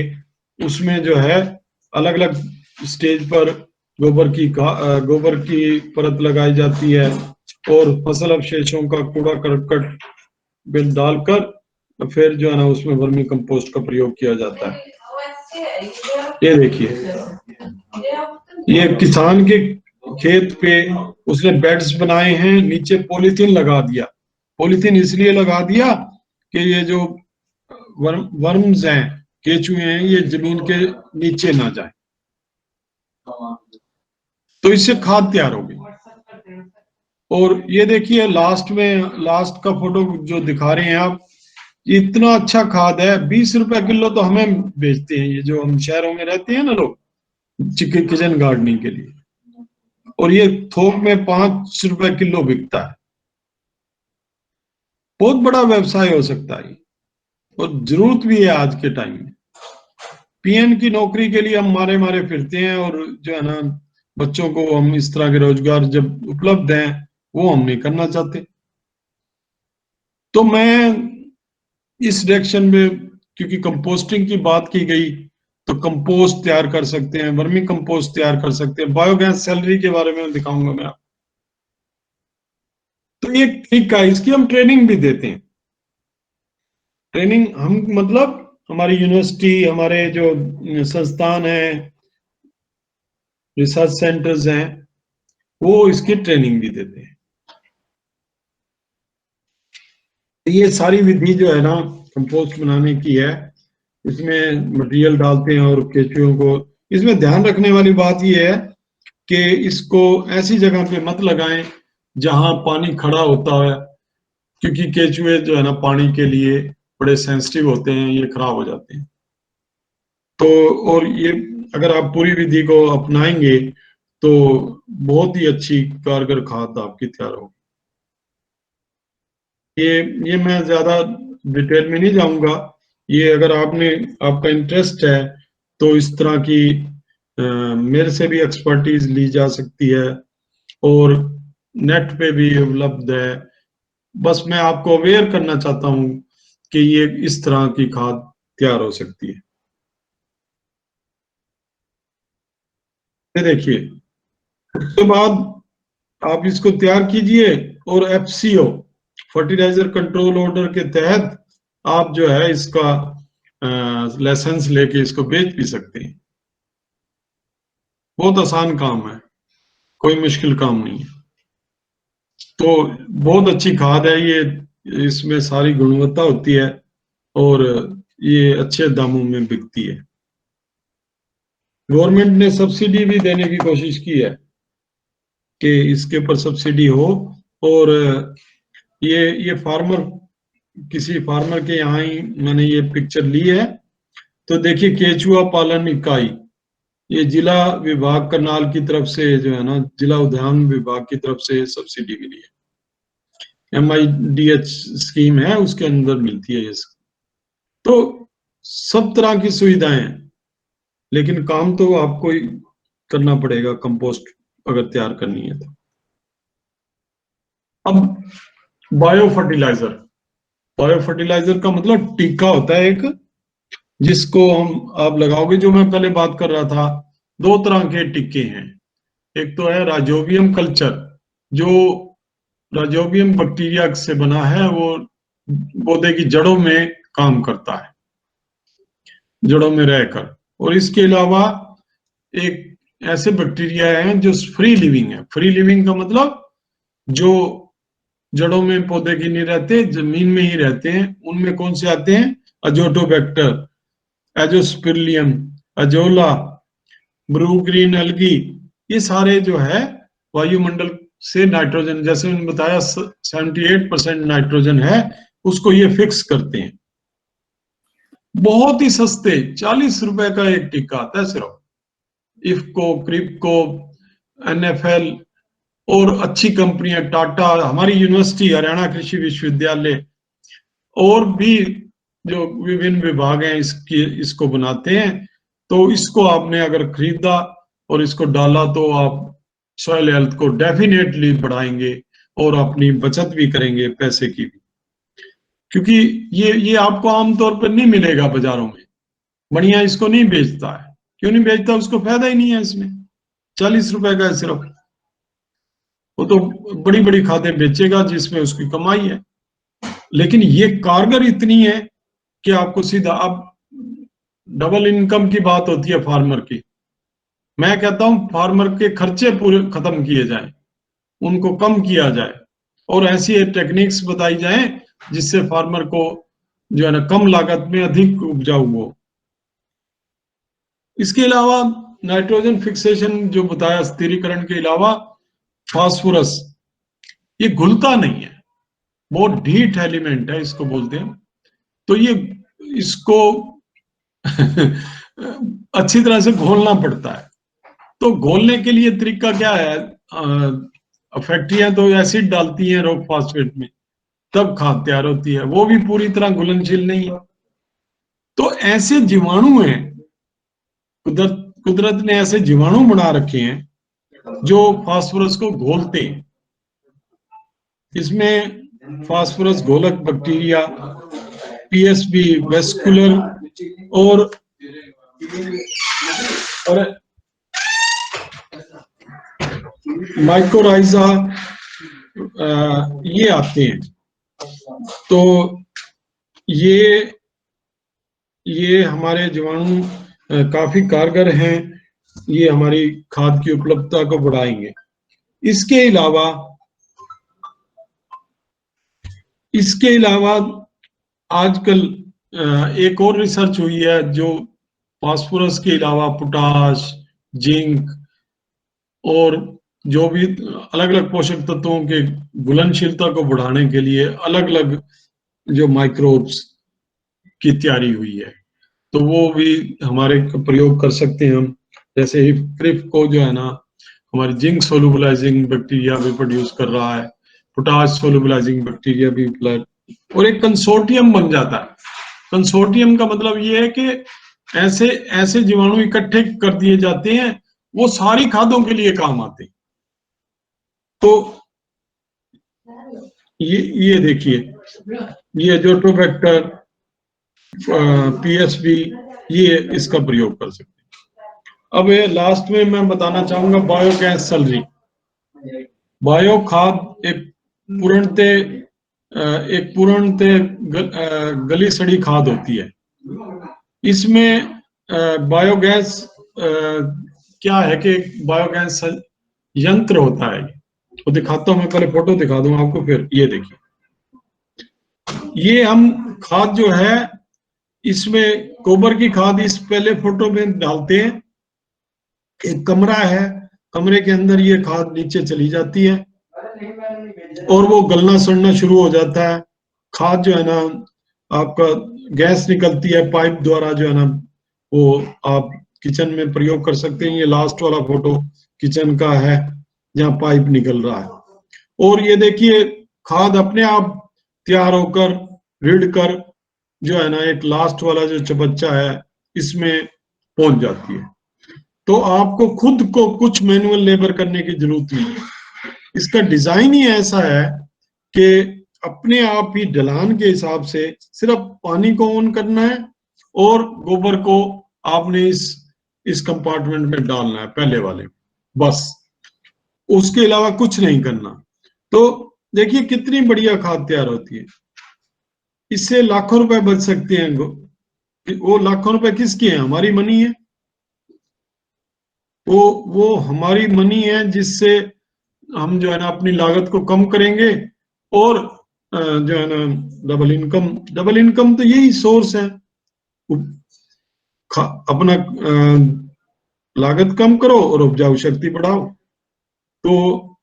उसमें जो है अलग अलग स्टेज पर गोबर की परत लगाई जाती है, और फसल अवशेषों का कूड़ा करकट बिल डालकर फिर जो है ना उसमें वर्मी कंपोस्ट का प्रयोग किया जाता है। ये देखिए, ये किसान के खेत पे उसने बेड्स बनाए हैं, नीचे पॉलीथीन लगा दिया। पॉलीथीन इसलिए लगा दिया कि ये जो वर्म्स हैं, केचुए हैं, ये जमीन के नीचे ना जाए। तो इससे खाद तैयार होगी। और ये देखिए लास्ट का फोटो जो दिखा रहे हैं आप, इतना अच्छा खाद है। 20 रुपए किलो तो हमें बेचते हैं, ये जो हम शहरों में रहते हैं ना लोग, किचन गार्डनिंग के लिए, और ये थोक में 5 रुपए किलो बिकता है। बहुत बड़ा व्यवसाय हो सकता है और जरूरत भी है आज के टाइम में। पीएन की नौकरी के लिए हम मारे मारे फिरते हैं, और जो है ना बच्चों को हम इस तरह के रोजगार जब उपलब्ध हैं वो हम नहीं करना चाहते। तो मैं इस डायरेक्शन में, क्योंकि कंपोस्टिंग की बात की गई, तो कंपोस्ट तैयार कर सकते हैं, वर्मी कंपोस्ट तैयार कर सकते हैं, बायोगैस सैलरी के बारे में दिखाऊंगा मैं आपको। तो ये ठीक है, इसकी हम ट्रेनिंग भी देते हैं। ट्रेनिंग हम मतलब हमारी यूनिवर्सिटी, हमारे जो संस्थान है, रिसर्च सेंटर्स हैं, वो इसकी ट्रेनिंग भी देते हैं। ये सारी विधि जो है ना कंपोस्ट बनाने की है, इसमें मटेरियल डालते हैं और केचुओं को, इसमें ध्यान रखने वाली बात ये है कि इसको ऐसी जगह पे मत लगाएं जहां पानी खड़ा होता है, क्योंकि केचुए जो है ना पानी के लिए बड़े सेंसिटिव होते हैं, ये खराब हो जाते हैं। तो और ये अगर आप पूरी विधि को अपनाएंगे तो बहुत ही अच्छी कारगर खाद आपकी तैयार होगी। ये मैं ज्यादा डिटेल में नहीं जाऊंगा। ये अगर आपका इंटरेस्ट है तो इस तरह की मेरे से भी एक्सपर्टीज ली जा सकती है, और नेट पे भी उपलब्ध है। बस मैं आपको अवेयर करना चाहता हूं कि ये इस तरह की खाद तैयार हो सकती है। ये देखिए, उसके बाद आप इसको तैयार कीजिए और एफसीओ फर्टिलाइजर कंट्रोल ऑर्डर के तहत आप जो है इसका लाइसेंस लेके इसको बेच भी सकते हैं। बहुत आसान काम है, कोई मुश्किल काम नहीं है। तो बहुत अच्छी खाद है ये, इसमें सारी गुणवत्ता होती है और ये अच्छे दामों में बिकती है। गवर्नमेंट ने सब्सिडी भी देने की कोशिश की है कि इसके ऊपर सब्सिडी हो, और ये किसी फार्मर के यहाँ ही मैंने ये पिक्चर ली है। तो देखिए, केचुआ पालन इकाई, ये जिला विभाग करनाल की तरफ से जो है ना, जिला उद्यान विभाग की तरफ से सब्सिडी मिली है, MIDH स्कीम है, उसके अंदर मिलती है ये। तो सब तरह की सुविधाएं हैं, लेकिन काम तो आपको ही करना पड़ेगा कंपोस्ट अगर तैयार करनी है तो। अब बायो फर्टिलाइजर का मतलब टीका होता है एक, जिसको आप लगाओगे। जो मैं पहले बात कर रहा था, दो तरह के टीके हैं। एक तो है राइजोबियम कल्चर, जो राइजोबियम बैक्टीरिया से बना है, वो पौधे की जड़ों में काम करता है, जड़ों में रहकर। और इसके अलावा एक ऐसे बैक्टीरिया हैं जो फ्री लिविंग है। फ्री लिविंग का मतलब जो जड़ों में पौधे की नहीं रहते, जमीन में ही रहते हैं। उनमें कौन से आते हैं? Azotobacter, Azospirillum, Azolla, blue green algae. ये सारे जो है वायुमंडल से नाइट्रोजन, जैसे मैंने बताया 78% नाइट्रोजन है, उसको ये फिक्स करते हैं। बहुत ही सस्ते 40 रुपए का एक टीका आता है सिर्फ। इफ्को, क्रिप्को, NFL और अच्छी कंपनियां, टाटा, हमारी यूनिवर्सिटी हरियाणा कृषि विश्वविद्यालय और भी जो विभिन्न विभाग हैं इसको बनाते हैं। तो इसको आपने अगर खरीदा और इसको डाला तो आप सॉइल हेल्थ को डेफिनेटली बढ़ाएंगे और अपनी बचत भी करेंगे पैसे की भी, क्योंकि ये आपको आमतौर पर नहीं मिलेगा बाजारों में। बढ़िया इसको नहीं बेचता है। क्यों नहीं बेचता? उसको फायदा ही नहीं है इसमें। 40 रुपए का है सिर्फ। वो तो बड़ी बड़ी खादें बेचेगा जिसमें उसकी कमाई है, लेकिन ये कारगर इतनी है कि आपको सीधा, अब डबल इनकम की बात होती है फार्मर की। मैं कहता हूं फार्मर के खर्चे पूरे खत्म किए जाएं, उनको कम किया जाए, और ऐसी टेक्निक्स बताई जाएं जिससे फार्मर को जो है ना कम लागत में अधिक उपजाऊ हो। इसके अलावा नाइट्रोजन फिक्सेशन जो बताया, स्थिरीकरण के अलावा फास्फोरस, ये घुलता नहीं है, बहुत ढीठ एलिमेंट है इसको बोलते हैं। तो ये इसको अच्छी तरह से घोलना पड़ता है। तो घोलने के लिए तरीका क्या है? फैक्ट्रियां तो एसिड डालती हैं रॉक फास्फेट में, तब खाद तैयार होती है, वो भी पूरी तरह घुलनशील नहीं है। तो ऐसे जीवाणु हैं कुदरत ने ऐसे जीवाणु बना रखे हैं जो फास्फोरस को घोलते हैं। इसमें फास्फोरस घोलक बैक्टीरिया, पीएसबी, वेस्कुलर और माइकोराइजा ये आते हैं। तो ये हमारे जीवाणु काफी कारगर हैं, ये हमारी खाद की उपलब्धता को बढ़ाएंगे। इसके अलावा आजकल एक और रिसर्च हुई है जो फास्फोरस के अलावा पोटाश, जिंक और जो भी अलग अलग पोषक तत्वों के घुलनशीलता को बढ़ाने के लिए अलग अलग जो माइक्रोब्स की तैयारी हुई है, तो वो भी हमारे प्रयोग कर सकते हैं हम। जैसे क्रिप को जो है ना हमारी जिंक सोलुबलाइजिंग बैक्टीरिया भी प्रोड्यूस कर रहा है, पोटाश सोलुबलाइजिंग बैक्टीरिया भी, और एक कंसोर्टियम बन जाता है। कंसोर्टियम का मतलब ये है कि ऐसे जीवाणु इकट्ठे कर दिए जाते हैं, वो सारी खादों के लिए काम आते हैं। तो ये देखिए, ये जोटोबैक्टर, पीएसबी, ये इसका प्रयोग कर सकते हैं। अब लास्ट में मैं बताना चाहूंगा बायोगैस सलरी। बायो खाद एक पूर्णते गली सड़ी खाद होती है। इसमें बायोगैस क्या है कि बायोगैस यंत्र होता है। तो दिखाता हूं मैं, पहले फोटो दिखा दूं आपको, फिर ये देखिए, ये हम खाद जो है इसमें गोबर की खाद इस पहले फोटो में डालते हैं। एक कमरा है, कमरे के अंदर ये खाद नीचे चली जाती है और वो गलना सड़ना शुरू हो जाता है। खाद जो है ना आपका गैस निकलती है पाइप द्वारा, जो है ना वो आप किचन में प्रयोग कर सकते हैं। ये लास्ट वाला फोटो किचन का है जहाँ पाइप निकल रहा है। और ये देखिए खाद अपने आप तैयार होकर रिड़ कर जो है ना एक लास्ट वाला जो चबच्चा है इसमें पहुंच जाती है। तो आपको खुद को कुछ मैनुअल लेबर करने की जरूरत नहीं है। इसका डिजाइन ही ऐसा है कि अपने आप ही ढलान के हिसाब से सिर्फ पानी को ऑन करना है और गोबर को आपने इस कंपार्टमेंट में डालना है, पहले वाले, बस। उसके अलावा कुछ नहीं करना। तो देखिए कितनी बढ़िया खाद तैयार होती है। इससे लाखों रुपए बच सकते हैं। वो लाखों रुपए किसकी है? हमारी मनी है। वो हमारी मनी है जिससे हम जो है ना अपनी लागत को कम करेंगे और जो है ना डबल इनकम तो यही सोर्स है। अपना लागत कम करो और उपजाऊ शक्ति बढ़ाओ। तो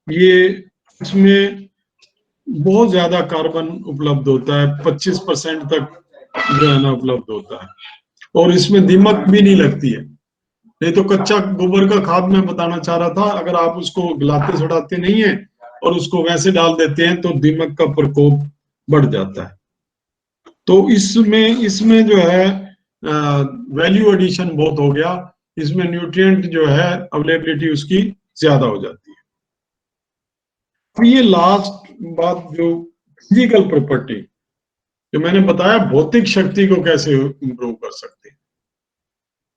ये इसमें बहुत ज्यादा कार्बन उपलब्ध होता है, 25% तक जो है ना उपलब्ध होता है, और इसमें दीमक भी नहीं लगती है। नहीं तो कच्चा गोबर का खाद मैं बताना चाह रहा था, अगर आप उसको गलाते सड़ाते नहीं है और उसको वैसे डाल देते हैं तो दीमक का प्रकोप बढ़ जाता है। तो इसमें जो है वैल्यू एडिशन बहुत हो गया। इसमें न्यूट्रिएंट जो है अवेलेबिलिटी उसकी ज्यादा हो जाती है। तो ये लास्ट बात जो फिजिकल प्रॉपर्टी जो मैंने बताया, भौतिक शक्ति को कैसे इंप्रूव कर सकते हैं।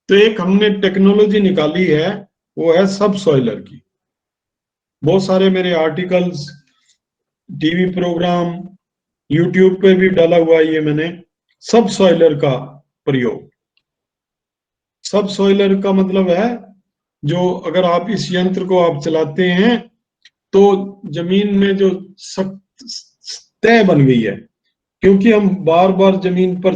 तो एक हमने टेक्नोलॉजी निकाली है, वो है सब सॉइलर की। बहुत सारे मेरे आर्टिकल्स, टीवी प्रोग्राम, यूट्यूब पे भी डाला हुआ है ये मैंने, सब सॉइलर का प्रयोग। सब सॉइलर का मतलब है जो अगर आप इस यंत्र को आप चलाते हैं तो जमीन में जो सख्त तय बन गई है, क्योंकि हम बार बार जमीन पर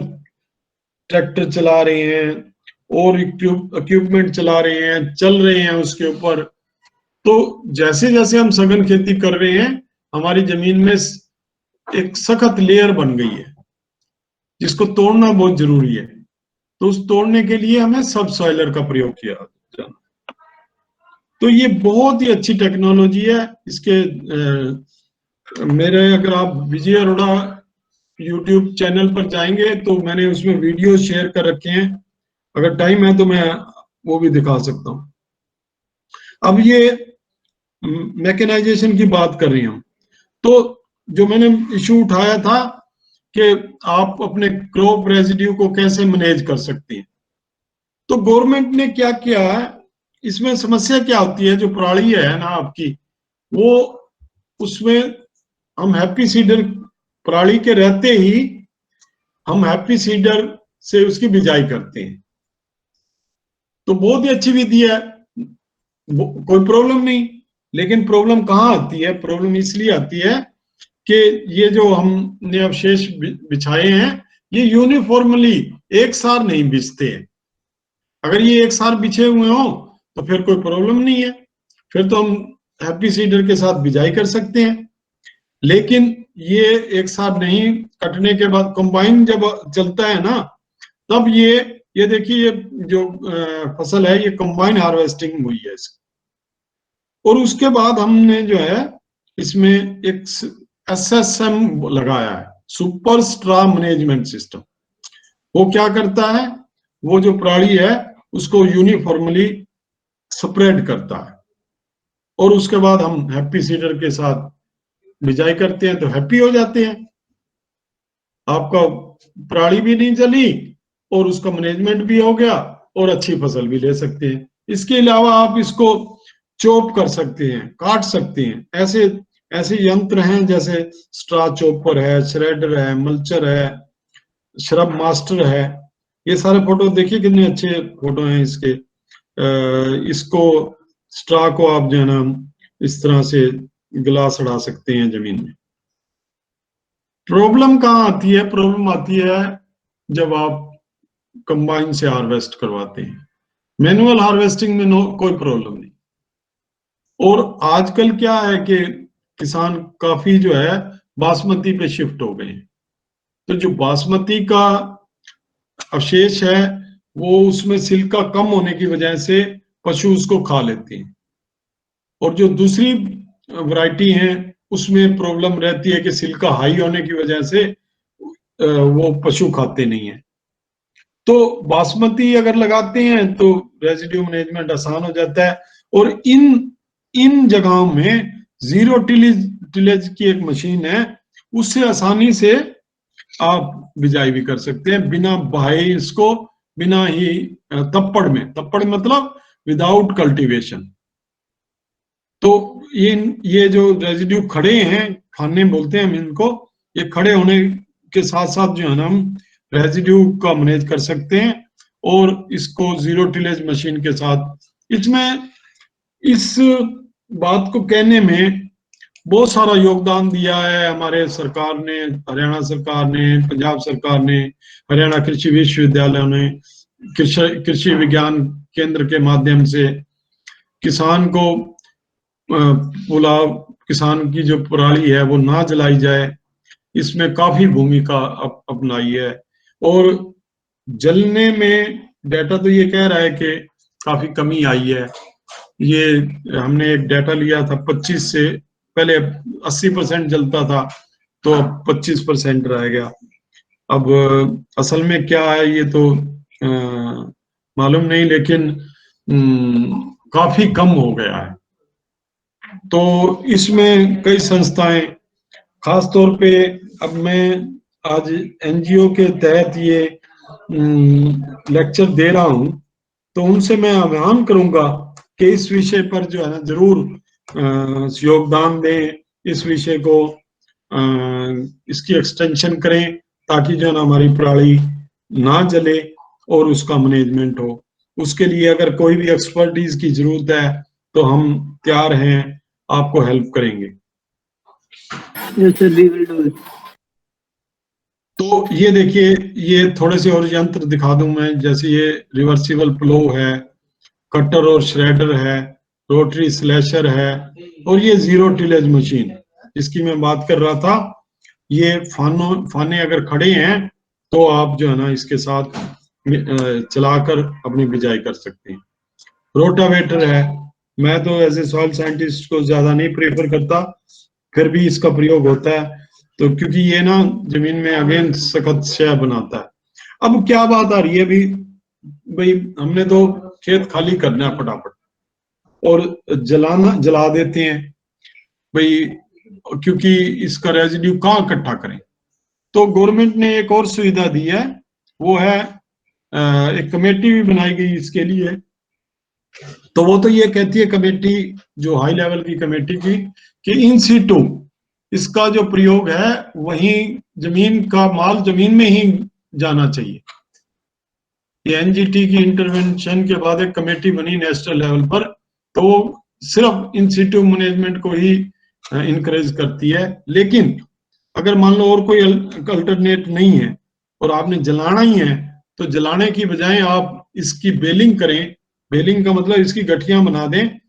ट्रैक्टर चला रहे हैं और इक्विपमेंट चला रहे हैं, चल रहे हैं उसके ऊपर। तो जैसे जैसे हम सघन खेती कर रहे हैं हमारी जमीन में एक सख्त लेयर बन गई है जिसको तोड़ना बहुत जरूरी है। तो उस तोड़ने के लिए हमें सब सॉइलर का प्रयोग किया जाना। तो ये बहुत ही अच्छी टेक्नोलॉजी है। इसके मेरे अगर आप विजय अरोड़ा यूट्यूब चैनल पर जाएंगे तो मैंने उसमें वीडियो शेयर कर रखे हैं। अगर टाइम है तो मैं वो भी दिखा सकता हूँ। अब ये मैकेनाइजेशन की बात कर रही हूँ, तो जो मैंने इशू उठाया था कि आप अपने क्रॉप रेजिड्यू को कैसे मैनेज कर सकते हैं, तो गवर्नमेंट ने क्या किया है, इसमें समस्या क्या होती है, जो पराली है ना आपकी, वो उसमें हम हैप्पी सीडर पराली के रहते ही हम हैप्पी सीडर से उसकी बिजाई करते हैं, तो बहुत ही अच्छी विधि है, कोई प्रॉब्लम नहीं। लेकिन प्रॉब्लम कहाँ आती है, प्रॉब्लम इसलिए आती है कि ये जो हमने अवशेष बिछाए हैं ये यूनिफॉर्मली एक सार नहीं बिछते हैं। अगर ये एक सार बिछे हुए हो तो फिर कोई प्रॉब्लम नहीं है, फिर तो हम हैप्पी सीडर के साथ बिजाई कर सकते हैं। लेकिन ये एक साथ नहीं, कटने के बाद कंबाइन जब चलता है ना, तब ये देखिए ये जो फसल है ये कंबाइन हार्वेस्टिंग हुई है इसकी। और उसके बाद हमने जो है इसमें एक SSM लगाया है, सुपर स्ट्रा मैनेजमेंट सिस्टम। वो क्या करता है, वो जो पराली है उसको यूनिफॉर्मली स्प्रेड करता है, और उसके बाद हम हैप्पी सीडर के साथ बिजाई करते हैं तो हैप्पी हो जाते हैं, आपका पराली भी नहीं जली और उसका मैनेजमेंट भी हो गया और अच्छी फसल भी ले सकते हैं। इसके अलावा आप इसको चॉप कर सकते हैं, काट सकते हैं, ऐसे ऐसे यंत्र हैं जैसे स्ट्रा चॉपर है, श्रेडर है, मल्चर है, श्रब मास्टर है। ये सारे फोटो देखिए कितने अच्छे फोटो हैं इसके। इसको स्ट्रा को आप जो है ना इस तरह से गिलास उड़ा सकते हैं जमीन में। प्रॉब्लम कहाँ आती है, प्रॉब्लम आती है जब आप कंबाइन से हार्वेस्ट करवाते हैं। मैनुअल हार्वेस्टिंग में कोई प्रॉब्लम नहीं। और आजकल क्या है कि किसान काफी जो है बासमती पे शिफ्ट हो गए हैं, तो जो बासमती का अवशेष है वो उसमें सिल्का कम होने की वजह से पशु उसको खा लेते हैं, और जो दूसरी वैरायटी है उसमें प्रॉब्लम रहती है कि सिल्का हाई होने की वजह से वो पशु खाते नहीं है। तो बासमती अगर लगाते हैं तो रेजिड्यू मैनेजमेंट आसान हो जाता है। और इन जगहों में जीरो टिलेज की एक मशीन है, उससे आसानी से आप बिजाई भी कर सकते हैं बिना बहाए इसको, बिना ही तप्पड़ मतलब विदाउट कल्टीवेशन। तो ये जो रेजिड्यू खड़े हैं, खाने बोलते हैं हम इनको, ये खड़े होने के साथ साथ जो है ना हम रेजिड्यू का मैनेज कर सकते हैं, और इसको जीरो टिलेज मशीन के साथ। इसमें इस बात को कहने में बहुत सारा योगदान दिया है हमारे सरकार ने, हरियाणा सरकार ने, पंजाब सरकार ने, हरियाणा कृषि विश्वविद्यालय ने, कृषि विज्ञान केंद्र के माध्यम से किसान को किसान की जो पराली है वो ना जलाई जाए, इसमें काफी भूमिका अपनाई है। और जलने में डाटा तो ये कह रहा है कि काफी कमी आई है। ये हमने एक डाटा लिया था 25 से, पहले 80% जलता था तो अब 25% रह गया। अब असल में क्या है ये तो मालूम नहीं, लेकिन काफी कम हो गया है। तो इसमें कई संस्थाएं, खास तौर पे अब मैं आज NGO के तहत ये लेक्चर दे रहा हूं, तो उनसे मैं आह्वान करूंगा कि इस विषय पर जो है ना जरूर योगदान दें, इस विषय को इसकी एक्सटेंशन करें, ताकि जो है ना हमारी पराली ना जले और उसका मैनेजमेंट हो। उसके लिए अगर कोई भी एक्सपर्टीज की जरूरत है तो हम तैयार हैं, आपको हेल्प करेंगे। Yes sir, we will do it. तो ये देखिए, ये थोड़े से और यंत्र दिखा दूं मैं, जैसे ये रिवर्सिबल प्लो है, कटर और श्रेडर है, रोटरी स्लैशर है, और ये जीरो टिलेज मशीन जिसकी मैं बात कर रहा था। ये फाने अगर खड़े हैं तो आप जो है ना इसके साथ चलाकर अपनी बिजाई कर सकते हैं। रोटावेटर है, मैं तो एज ए सॉइल साइंटिस्ट को ज्यादा नहीं प्रेफर करता, फिर भी इसका प्रयोग होता है, तो क्योंकि ये ना जमीन में अगेन सख्त शय बनाता है। अब क्या बात आ रही है, अभी भाई हमने तो खेत खाली करना है फटाफट, और जला देते हैं भाई, क्योंकि इसका रेजिड्यू कहाँ इकट्ठा करें। तो गवर्नमेंट ने एक और सुविधा दी है, वो है एक कमेटी भी बनाई गई इसके लिए। तो वो तो ये कहती है कमेटी, जो हाई लेवल की कमेटी की, कि इन सीटू इसका जो प्रयोग है वहीं जमीन का माल जमीन में ही जाना चाहिए। ये एनजीटी की इंटरवेंशन के बाद एक कमेटी बनी नेशनल लेवल पर, तो वो सिर्फ इन सीटू मैनेजमेंट को ही इनकरेज करती है। लेकिन अगर मान लो और कोई अल्टरनेट नहीं है और आपने जलाना ही है, तो जलाने की बजाय आप इसकी बेलिंग करें। बेलिंग का मतलब इसकी गठियां बना दें,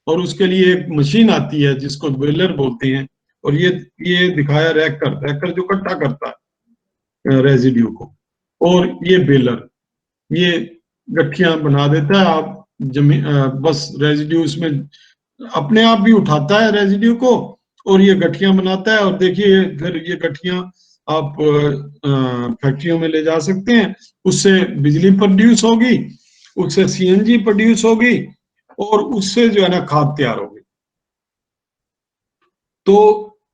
और उसके लिए एक मशीन आती है जिसको बेलर बोलते हैं, और ये दिखाया रैकर जो इकट्ठा करता है रेजिड्यू को, और ये बेलर ये गठियां बना देता है। आप बस रेजिड्यू उसमें अपने आप भी उठाता है रेजिड्यू को, और ये गठियां बनाता है। और देखिए फिर ये गठियां आप फैक्ट्रियों में ले जा सकते हैं, उससे बिजली प्रोड्यूस होगी, उससे सीएनजी प्रोड्यूस होगी, और उससे जो है ना खाद तैयार होगी, तो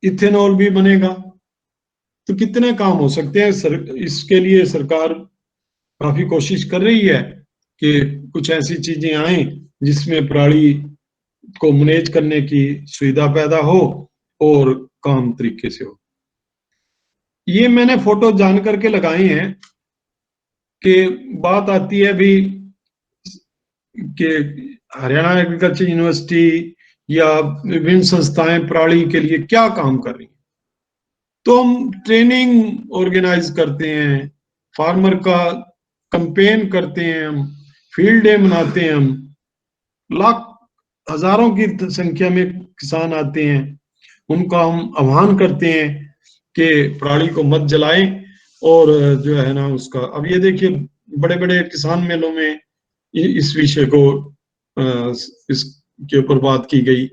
इथेनॉल भी बनेगा। तो कितने काम हो सकते हैं। इसके लिए सरकार काफी कोशिश कर रही है कि कुछ ऐसी चीजें आए जिसमें पराली को मैनेज करने की सुविधा पैदा हो और काम तरीके से हो। ये मैंने फोटो जान करके लगाए हैं कि बात आती है भी कि हरियाणा एग्रीकल्चर यूनिवर्सिटी या विभिन्न संस्थाएं पराली के लिए क्या काम कर रही हैं। तो हम ट्रेनिंग ऑर्गेनाइज करते हैं, फार्मर का कैंपेन करते हैं, हम फील्ड डे मनाते हैं, हम लाख हजारों की संख्या में किसान आते हैं, उनका हम आह्वान करते हैं कि पराली को मत जलाएं। और जो है ना उसका, अब ये देखिए बड़े बड़े किसान मेलों में इस विषय को इसके ऊपर बात की गई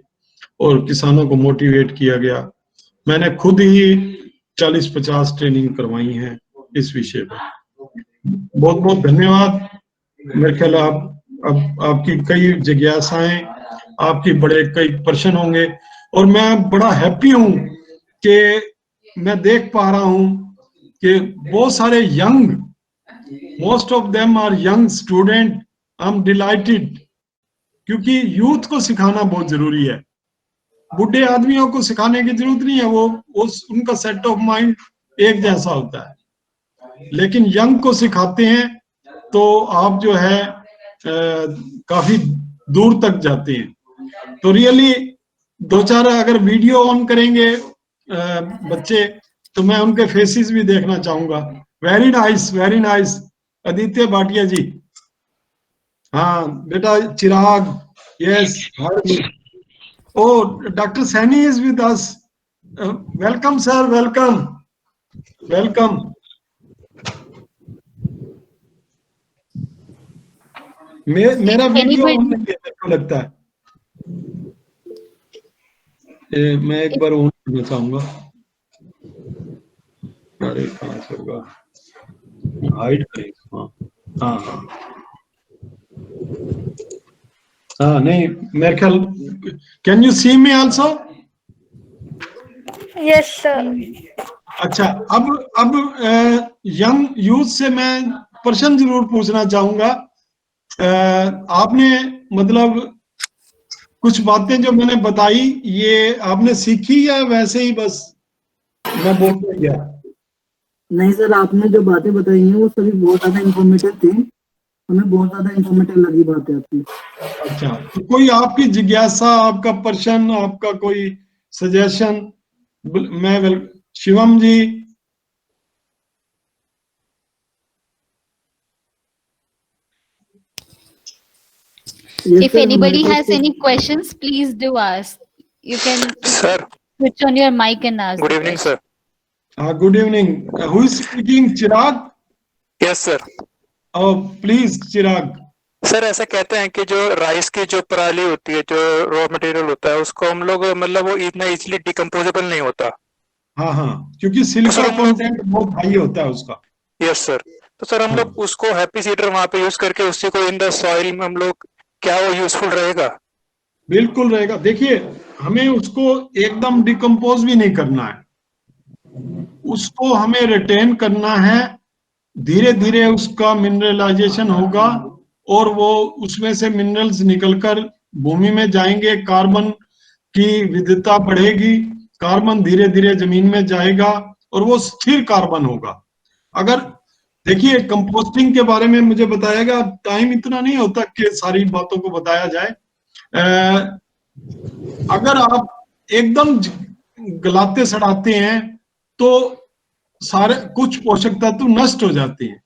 और किसानों को मोटिवेट किया गया। मैंने खुद ही 40-50 ट्रेनिंग करवाई हैं इस विषय पर। बहुत बहुत धन्यवाद। मेरे ख्याल अब आपकी कई जिज्ञासाएं, आपकी बड़े कई प्रश्न होंगे, और मैं बड़ा हैप्पी हूं कि मैं देख पा रहा हूं कि बहुत सारे young, most of them are young student. I am delighted, क्योंकि यूथ को सिखाना बहुत जरूरी है। बूढ़े आदमियों को सिखाने की जरूरत नहीं है, वो उनका सेट ऑफ माइंड एक जैसा होता है। लेकिन यंग को सिखाते हैं तो आप जो है काफी दूर तक जाते हैं। तो रियली 2-4 अगर वीडियो ऑन करेंगे बच्चे, तो मैं उनके फेसेस भी देखना चाहूंगा। Very nice, very nice. Aditya Bhatia ji, हाँ बेटा Chirag, yes. Oh doctor Saini is with us. Welcome sir, welcome welcome. मेरा वीडियो ऑन नहीं है, मेरे को लगता है। मैं एक बार ऑन करना चाहूंगा। अरे कहाँ से होगा, हाइड करें। हाँ हाँ हाँ हाँ, नहीं मेरे ख्याल। Can you see me also? Yes sir. अच्छा, अब यंग यूथ से मैं प्रश्न जरूर पूछना चाहूंगा। आपने मतलब कुछ बातें जो मैंने बताई, ये आपने सीखी या वैसे ही बस मैं बोलते गया? नहीं सर, आपने जो बातें बताई हैं वो सभी बहुत ज्यादा इंफॉर्मेटिव थी, हमें बहुत ज्यादा इंफॉर्मेटिव लगी बातें आपकी। अच्छा, तो कोई आपकी जिज्ञासा, आपका प्रश्न, आपका कोई सजेशन? मैं शिवम जी। If anybody has any questions, please do ask. You can switch on your mic and ask. Good evening, sir. Good evening. Who is speaking? Chirag? Yes, sir. Oh, please, Chirag. Sir ऐसा कहते हैं कि जो rice की जो पराली होती है, जो रॉ मटेरियल होता है, उसको हम लोग मतलब वो इतना इजीली डिकम्पोजेबल नहीं होता। हाँ हाँ, क्योंकि सिलिका कंटेंट बहुत हाई होता है उसका। Yes sir. तो सर हम लोग उसको हैप्पी सीडर वहां पे यूज करके उसी को इन द सॉइल में हम लोग, क्या वो यूजफुल रहेगा? बिल्कुल रहेगा। देखिए, हमें उसको एकदम डिकम्पोज भी नहीं करना है, उसको हमें रिटेन करना है। धीरे धीरे उसका मिनरलाइजेशन होगा और वो उसमें से मिनरल्स निकलकर भूमि में जाएंगे, कार्बन की विविधता बढ़ेगी, कार्बन धीरे धीरे जमीन में जाएगा और वो स्थिर कार्बन होगा। अगर देखिए, कंपोस्टिंग के बारे में मुझे बताएगा, टाइम इतना नहीं होता कि सारी बातों को बताया जाए। अगर आप एकदम गलाते सड़ाते हैं तो सारे कुछ पोषक तत्व नष्ट हो जाते हैं,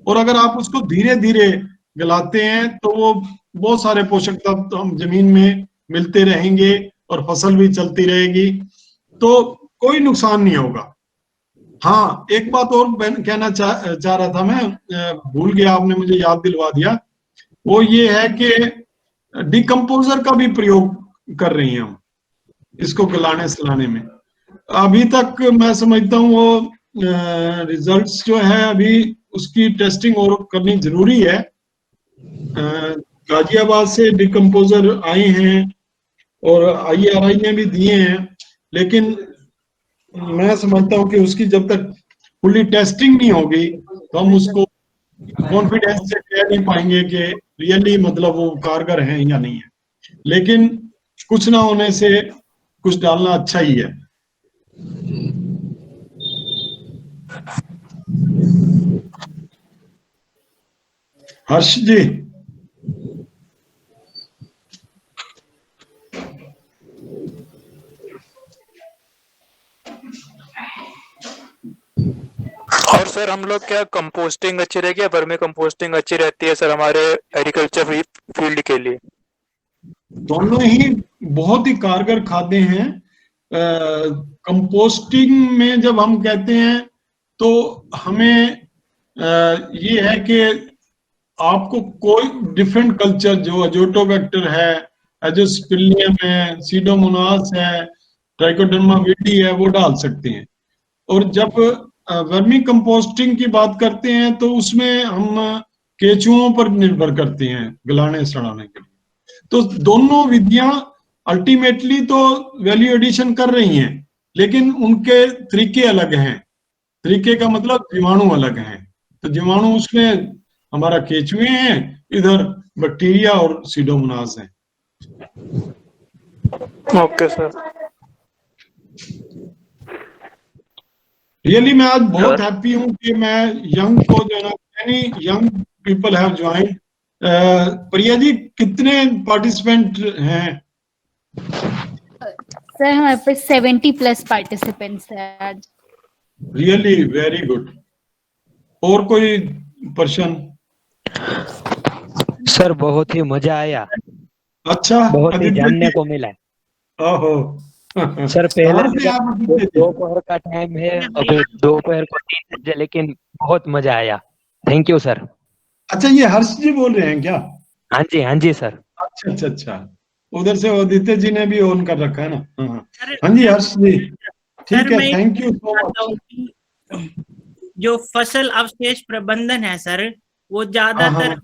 और अगर आप उसको धीरे धीरे गलाते हैं तो वो बहुत सारे पोषक तत्व हम जमीन में मिलते रहेंगे और फसल भी चलती रहेगी, तो कोई नुकसान नहीं होगा। हाँ, एक बात और कहना चाह रहा था मैं, भूल गया, आपने मुझे याद दिलवा दिया। वो ये है कि डिकम्पोजर का भी प्रयोग कर रही हैं हम इसको गलाने सलाने में। अभी तक मैं समझता हूँ वो रिजल्ट्स जो है अभी उसकी टेस्टिंग और करनी जरूरी है। गाजियाबाद से डिकम्पोजर आए हैं और IRI ने भी दिए हैं, लेकिन मैं समझता हूँ कि उसकी जब तक फुली टेस्टिंग नहीं होगी तो हम उसको कॉन्फिडेंस से कह नहीं पाएंगे कि रियली मतलब वो कारगर है या नहीं है। लेकिन कुछ ना होने से कुछ डालना अच्छा ही है। हर्ष जी, और सर हम लोग क्या कंपोस्टिंग अच्छी रहेगी या वर्मी कंपोस्टिंग अच्छी रहती है सर हमारे एग्रीकल्चर फील्ड के लिए? दोनों ही बहुत ही कारगर खाद्य हैं। कंपोस्टिंग में जब हम कहते हैं तो हमें ये है कि आपको कोई डिफरेंट कल्चर जो अजोटोबैक्टर है, एजोस्पिलियम है, सीडोमोनास है, ट्राइकोडर्मा विडी है, वो डाल सकते हैं। और जब वर्मी कंपोस्टिंग की बात करते हैं तो उसमें हम केचुओं पर निर्भर करते हैं गलाने सड़ाने के लिए। तो दोनों विधियां अल्टीमेटली तो वैल्यू एडिशन कर रही हैं, लेकिन उनके तरीके अलग हैं। तरीके का मतलब जीवाणु अलग हैं। तो जीवाणु उसमें हमारा केचुए हैं, इधर बैक्टीरिया और सीडोमोनास हैं। Okay sir. रियली मैं आज बहुत हैप्पी हूँ कि मैं यंग को जो है ना, many young people have joined. Priya ji, कितने पार्टिसिपेंट हैं? सर हमारे पास 70+ पार्टिसिपेंट्स हैं आज। Really very good. और कोई पर्सन? सर बहुत ही मजा आया, अच्छा, बहुत ही जानने को मिला। ओहो सर पहले दोपहर दोपहर का टाइम है, अभी दोपहर को 3 बजे, लेकिन बहुत मजा आया। Thank you sir. अच्छा, ये हर्ष जी बोल रहे हैं क्या? हाँ जी सर। अच्छा अच्छा अच्छा, उधर से आदित्य जी ने भी ऑन कर रखा है ना। हाँ जी हर्ष जी, ठीक है, थैंक यू सो मच। जो फसल अवशेष प्रबंधन है सर, वो ज्यादातर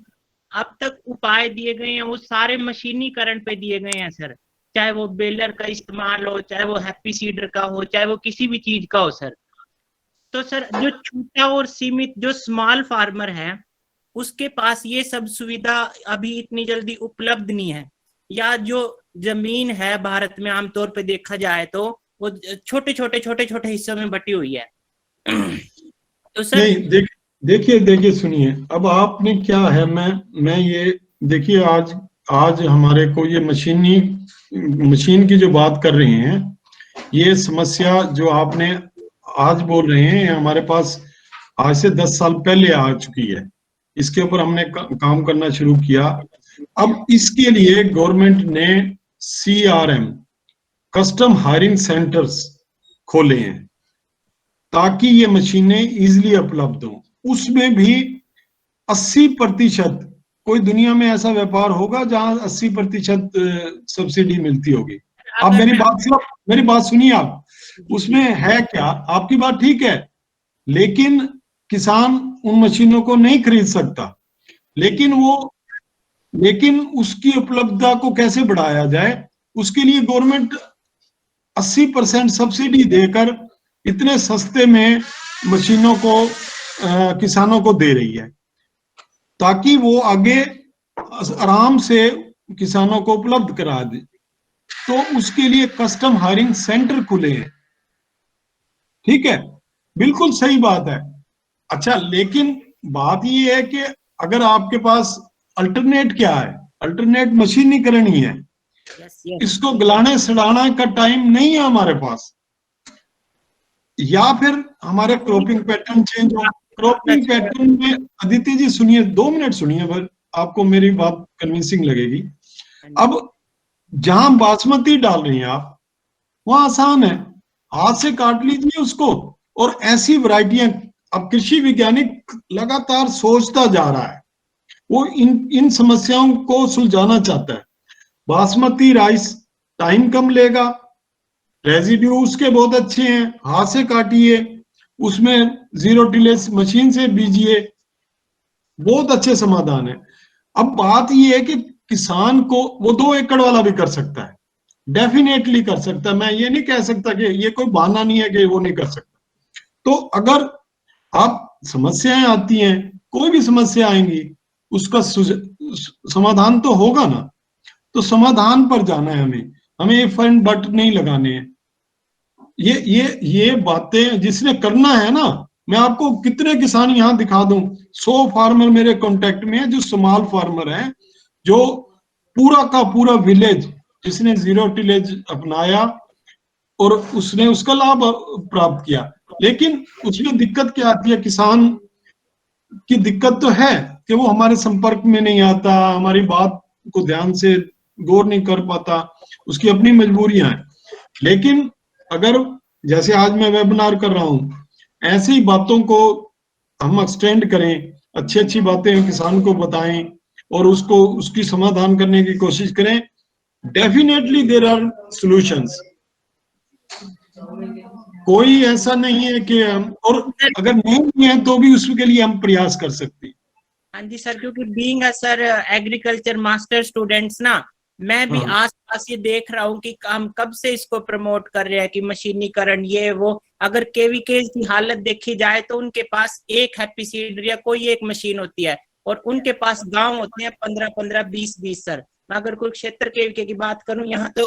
अब तक उपाय दिए गए हैं वो सारे मशीनीकरण पे दिए गए हैं सर। चाहे वो बेलर का इस्तेमाल हो, चाहे वो हैप्पी सीडर का हो, चाहे वो किसी भी चीज का हो सर। तो सर जो छोटा और सीमित जो स्मॉल फार्मर है उसके पास ये सब सुविधा अभी इतनी जल्दी उपलब्ध नहीं है, या जो जमीन है भारत में आमतौर पे देखा जाए तो वो छोटे छोटे हिस्सों में बटी हुई है। तो सर नहीं, देखिए सुनिए, अब आपने क्या है, मैं ये देखिए, आज हमारे को ये मशीन की जो बात कर रहे हैं, ये समस्या जो आपने आज बोल रहे हैं हमारे पास आज से 10 साल पहले आ चुकी है। इसके ऊपर हमने काम करना शुरू किया। अब इसके लिए गवर्नमेंट ने CRM कस्टम हायरिंग सेंटर्स खोले हैं ताकि ये मशीनें इजीली उपलब्ध हों। उसमें भी 80%, कोई दुनिया में ऐसा व्यापार होगा जहां 80% सब्सिडी मिलती होगी? आप मेरी बात सुनिए आप। उसमें है क्या, आपकी बात ठीक है, लेकिन किसान उन मशीनों को नहीं खरीद सकता, लेकिन उसकी उपलब्धता को कैसे बढ़ाया जाए, उसके लिए गवर्नमेंट 80% सब्सिडी देकर इतने सस्ते में मशीनों को किसानों को दे रही है, ताकि वो आगे आराम से किसानों को उपलब्ध करा दे। तो उसके लिए कस्टम हायरिंग सेंटर खुले हैं, ठीक है, बिल्कुल सही बात है। अच्छा, लेकिन बात ये है कि अगर आपके पास अल्टरनेट क्या है, अल्टरनेट मशीनीकरण ही है। इसको गलाने सड़ाना का टाइम नहीं है हमारे पास, या फिर हमारे क्रॉपिंग पैटर्न चेंज हो। क्रॉपिंग पैटर्न में अदिति जी सुनिए, 2 मिनट सुनिए, बस आपको मेरी बात कन्विंसिंग लगेगी। अब जहां बासमती डाल रही हैं आप, वहां आसान है, हाथ से काट लीजिए उसको, और ऐसी वैरायटियां अब कृषि वैज्ञानिक लगातार सोचता जा रहा है, वो इन समस्याओं को सुलझाना चाहता है। बासमती राइस टाइम कम लेगा, रेजिड्यू उसके बहुत अच्छे हैं, हाथ से काटिए, उसमें जीरो टिलेज मशीन से बीजिए, बहुत अच्छे समाधान है। अब बात यह है कि किसान को वो 2 एकड़ वाला भी कर सकता है, डेफिनेटली कर सकता है, मैं ये नहीं कह सकता कि ये कोई बहाना नहीं है कि वो नहीं कर सकता। तो अगर आप समस्याएं आती हैं, कोई भी समस्या आएंगी, उसका समाधान तो होगा ना, तो समाधान पर जाना है हमें इफ एंड बट नहीं लगाने हैं। ये बातें जिसने करना है ना, मैं आपको कितने किसान यहां दिखा दूं, 100 फार्मर मेरे कांटेक्ट में है जो स्मॉल फार्मर हैं, जो पूरा का पूरा विलेज जिसने जीरो टिलेज अपनाया और उसने उसका लाभ प्राप्त किया। लेकिन उसमें दिक्कत क्या आती है, किसान की दिक्कत तो है कि वो हमारे संपर्क में नहीं आता, हमारी बात को ध्यान से गौर नहीं कर पाता, उसकी अपनी मजबूरियां हैं। लेकिन अगर जैसे आज मैं वेबिनार कर रहा हूं, ऐसी बातों को हम एक्सटेंड करें, अच्छी अच्छी बातें किसान को बताएं और उसको उसकी समाधान करने की कोशिश करें, डेफिनेटली देयर आर सॉल्यूशंस। कोई ऐसा नहीं है कि हम, और अगर नहीं है तो भी उसके लिए हम प्रयास कर सकते हैं। हाँ जी सर, क्योंकि being a sir agriculture master students ना, मैं भी आसपास ये देख रहा हूँ कि हम कब से इसको प्रमोट कर रहे हैं कि मशीनीकरण ये वो। अगर केवीके की हालत देखी जाए तो उनके पास एक हैप्पी सीड या कोई एक मशीन होती है, और उनके पास गांव होते हैं 15-15, 20-20 सर। मैं अगर कुरुक्षेत्र केवीके की बात करूं यहाँ तो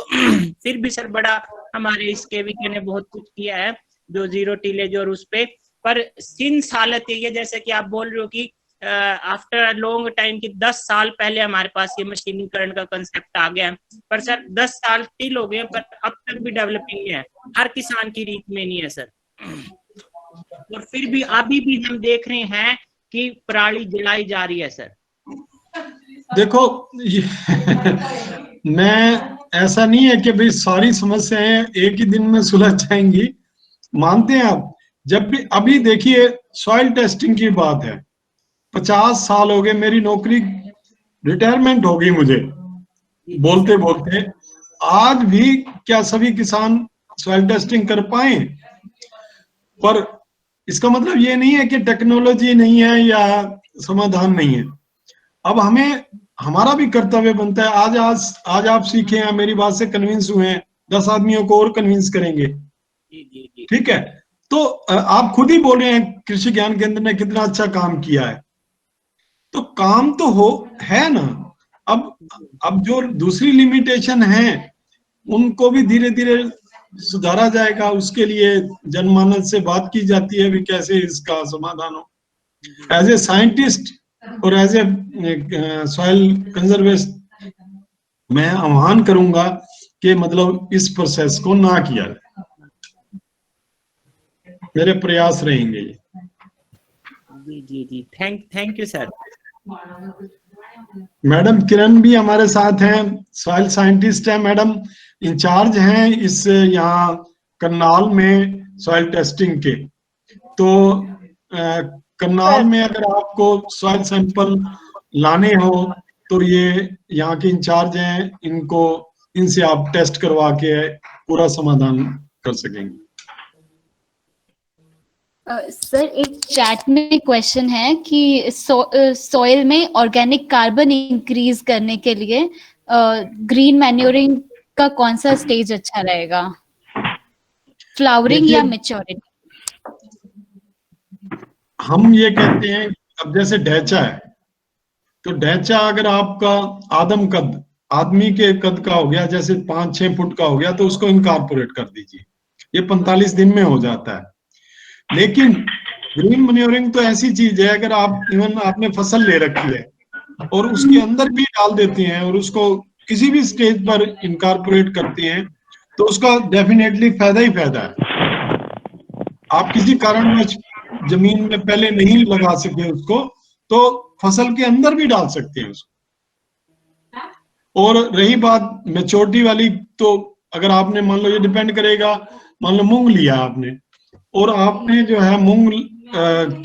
फिर भी सर बड़ा हमारे इस केवीके ने बहुत कुछ किया है जो जीरो टिलेज और उस पे। पर सिंस हालत ये है जैसे कि आप बोल रहे हो कि आफ्टर अ लॉन्ग टाइम की 10 साल पहले हमारे पास ये मशीनीकरण का कंसेप्ट आ गया है, पर सर 10 साल स्टिल हो गए, पर अब तक भी डेवलपिंग है, हर किसान की रीत में नहीं है सर। और फिर भी अभी भी हम देख रहे हैं कि पराली जलाई जा रही है सर। देखो मैं ऐसा नहीं है कि भाई सारी समस्याएं एक ही दिन में सुलझ जाएंगी, मानते हैं आप। जब भी अभी देखिए सॉइल टेस्टिंग की बात है, 50 साल हो गए, मेरी नौकरी रिटायरमेंट हो गई मुझे बोलते बोलते। आज भी क्या सभी किसान सॉइल टेस्टिंग कर पाए? पर इसका मतलब ये नहीं है कि टेक्नोलॉजी नहीं है या समाधान नहीं है। अब हमें हमारा भी कर्तव्य बनता है। आज आप सीखे हैं, मेरी बात से कन्विंस हुए हैं, 10 आदमियों को और कन्विंस करेंगे, ठीक है। तो आप खुद ही बोल रहे हैं कृषि ज्ञान केंद्र ने कितना अच्छा काम किया है, तो काम तो है ना। अब जो दूसरी लिमिटेशन है उनको भी धीरे धीरे सुधारा जाएगा, उसके लिए जनमानस से बात की जाती है भी कैसे इसका समाधान हो। एज ए साइंटिस्ट और एज ए सॉइल कंजर्वेशन मैं आह्वान करूंगा कि मतलब इस प्रोसेस को ना किया जाए, मेरे प्रयास रहेंगे ये। जी थैंक यू सर। मैडम किरण भी हमारे साथ हैं, सॉइल साइंटिस्ट है मैडम, इंचार्ज हैं इस यहाँ करनाल में सॉइल टेस्टिंग के। तो करनाल में अगर आपको सॉइल सैंपल लाने हो तो ये यहाँ के इंचार्ज हैं, इनसे आप टेस्ट करवा के पूरा समाधान कर सकेंगे। सर एक चैट में क्वेश्चन है कि सॉइल में ऑर्गेनिक कार्बन इंक्रीज करने के लिए ग्रीन मैन्योरिंग का कौन सा स्टेज अच्छा रहेगा, फ्लावरिंग या मैच्योरिटी? हम ये कहते हैं, अब जैसे ढैचा है, तो ढैचा अगर आपका आदमी के कद का हो गया, जैसे 5-6 फुट का हो गया, तो उसको इनकॉर्पोरेट कर दीजिए, ये 45 दिन में हो जाता है। लेकिन ग्रीन मैन्योरिंग तो ऐसी चीज है, अगर आप इवन आपने फसल ले रखी है और उसके अंदर भी डाल देते हैं और उसको किसी भी स्टेज पर इनकॉर्पोरेट करते हैं, तो उसका डेफिनेटली फायदा ही फायदा है। आप किसी कारणवश जमीन में पहले नहीं लगा सके उसको, तो फसल के अंदर भी डाल सकते हैं उसको। और रही बात मैच्योरिटी वाली, तो अगर आपने मान लो, ये डिपेंड करेगा, मान लो मूंग लिया आपने और आपने जो है मूंग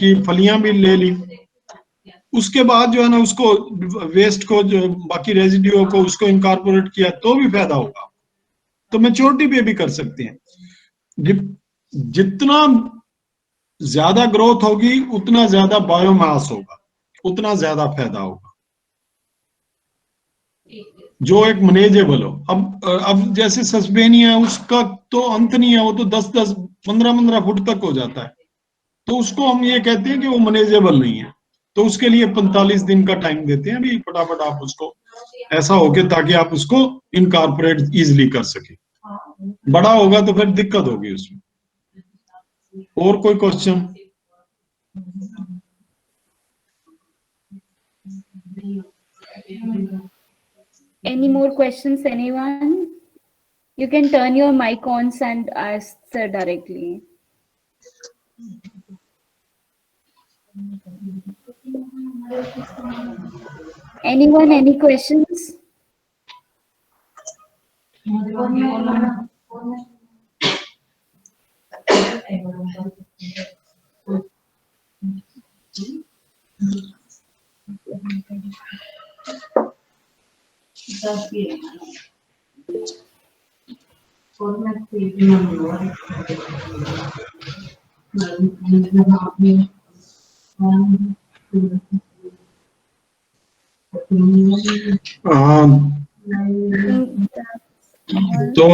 की फलियां भी ले ली, उसके बाद जो है ना उसको वेस्ट को, जो बाकी रेजिड्यू को, उसको इनकॉर्पोरेट किया, तो भी फायदा होगा। तो मैच्योरिटी पे भी कर सकते हैं। जितना ज्यादा ग्रोथ होगी उतना ज्यादा बायोमास होगा, उतना ज्यादा फायदा होगा, जो एक मैनेजेबल हो। अब जैसे सस्पेनिया, उसका तो अंत नहीं है, वो तो 10-10, 15-15 फुट तक हो जाता है, तो उसको हम ये कहते हैं कि वो मैनेजेबल नहीं है। तो उसके लिए 45 दिन का टाइम देते हैं अभी, फटाफट आप उसको ऐसा होके, ताकि आप उसको इनकॉर्पोरेट इजिली कर सके। बड़ा होगा तो फिर दिक्कत होगी उसमें। और कोई question? Any more questions, anyone? You can turn your mic on and ask sir directly. Anyone, any questions? तो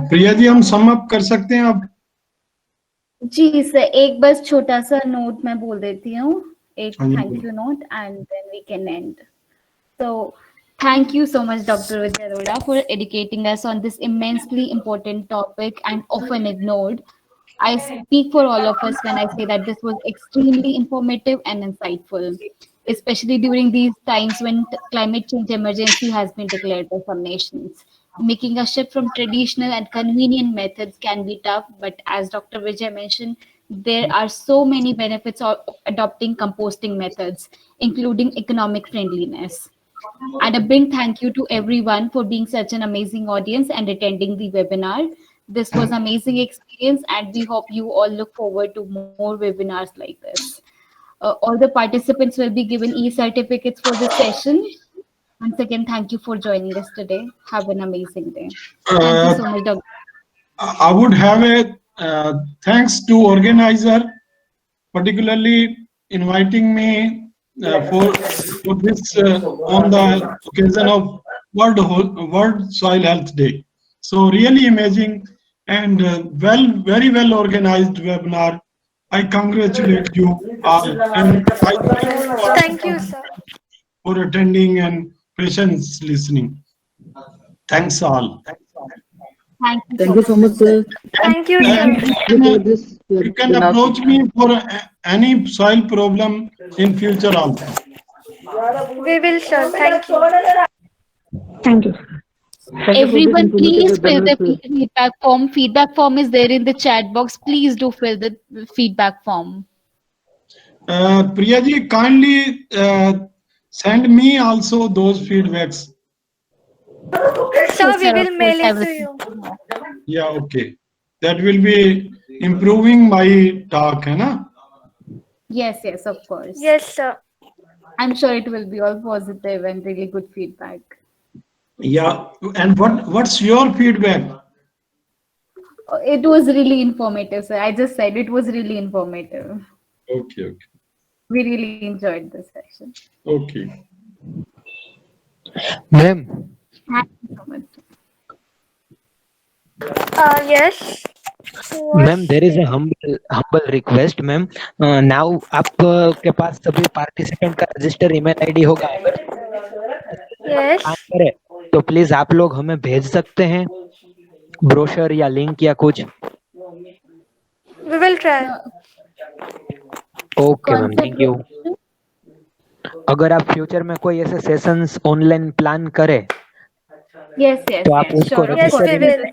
प्रिया जी, हम सम अप कर सकते हैं अब? जी सर, एक बस छोटा सा नोट मैं बोल देती हूँ, एक thank you note, and then we can end. So thank you so much, Dr. Vijay Arora, for educating us on this immensely important topic and often ignored. I speak for all of us when I say that this was extremely informative and insightful, especially during these times when climate change emergency has been declared by some nations. Making a shift from traditional and convenient methods can be tough, but as Dr. Vijay mentioned, there are so many benefits of adopting composting methods, including economic friendliness. And a big thank you to everyone for being such an amazing audience and attending the webinar. This was an amazing experience, and we hope you all look forward to more webinars like this. All the participants will be given e-certificates for this session. Once again, thank you for joining us today. Have an amazing day. Thank you so much, Dr. I would have a thanks to organizer, particularly inviting me for this on the occasion of World Soil Health Day. So really amazing and very well organized webinar. I congratulate you all, and Thank you, sir. for attending and patience listening. Thanks all. Thank you so much, sir. Thank you, sir. You can approach me for any soil problem in future also. We will, sir. Thank you. Thank you. Everyone, please fill the feedback form. Feedback form is there in the chat box. Please do fill the feedback form. Priya ji, kindly send me also those feedbacks. Sir, we Sir, will of mail course, it to you. Yeah, okay. That will be improving my talk, है ना? Yes, yes, of course. Yes, sir. I'm sure it will be all positive and really good feedback. Yeah. And what's your feedback? It was really informative, sir. I just said it was really informative. Okay, okay, We really enjoyed this session. okay. Ma'am Thank you so much. Yes. Ma'am there is a humble request ma'am now आप के पास सभी participant का register email ID होगा Yes. काम करे तो please आप लोग हमें भेज सकते हैं ब्रोशर या लिंक या कुछ. We will try. Okay ma'am, कौन सा थैंक यू. अगर आप फ्यूचर में कोई ऐसे सेशंस ऑनलाइन प्लान करें Yes, yes, तो आप yes, उसको sure. Yes, register we will.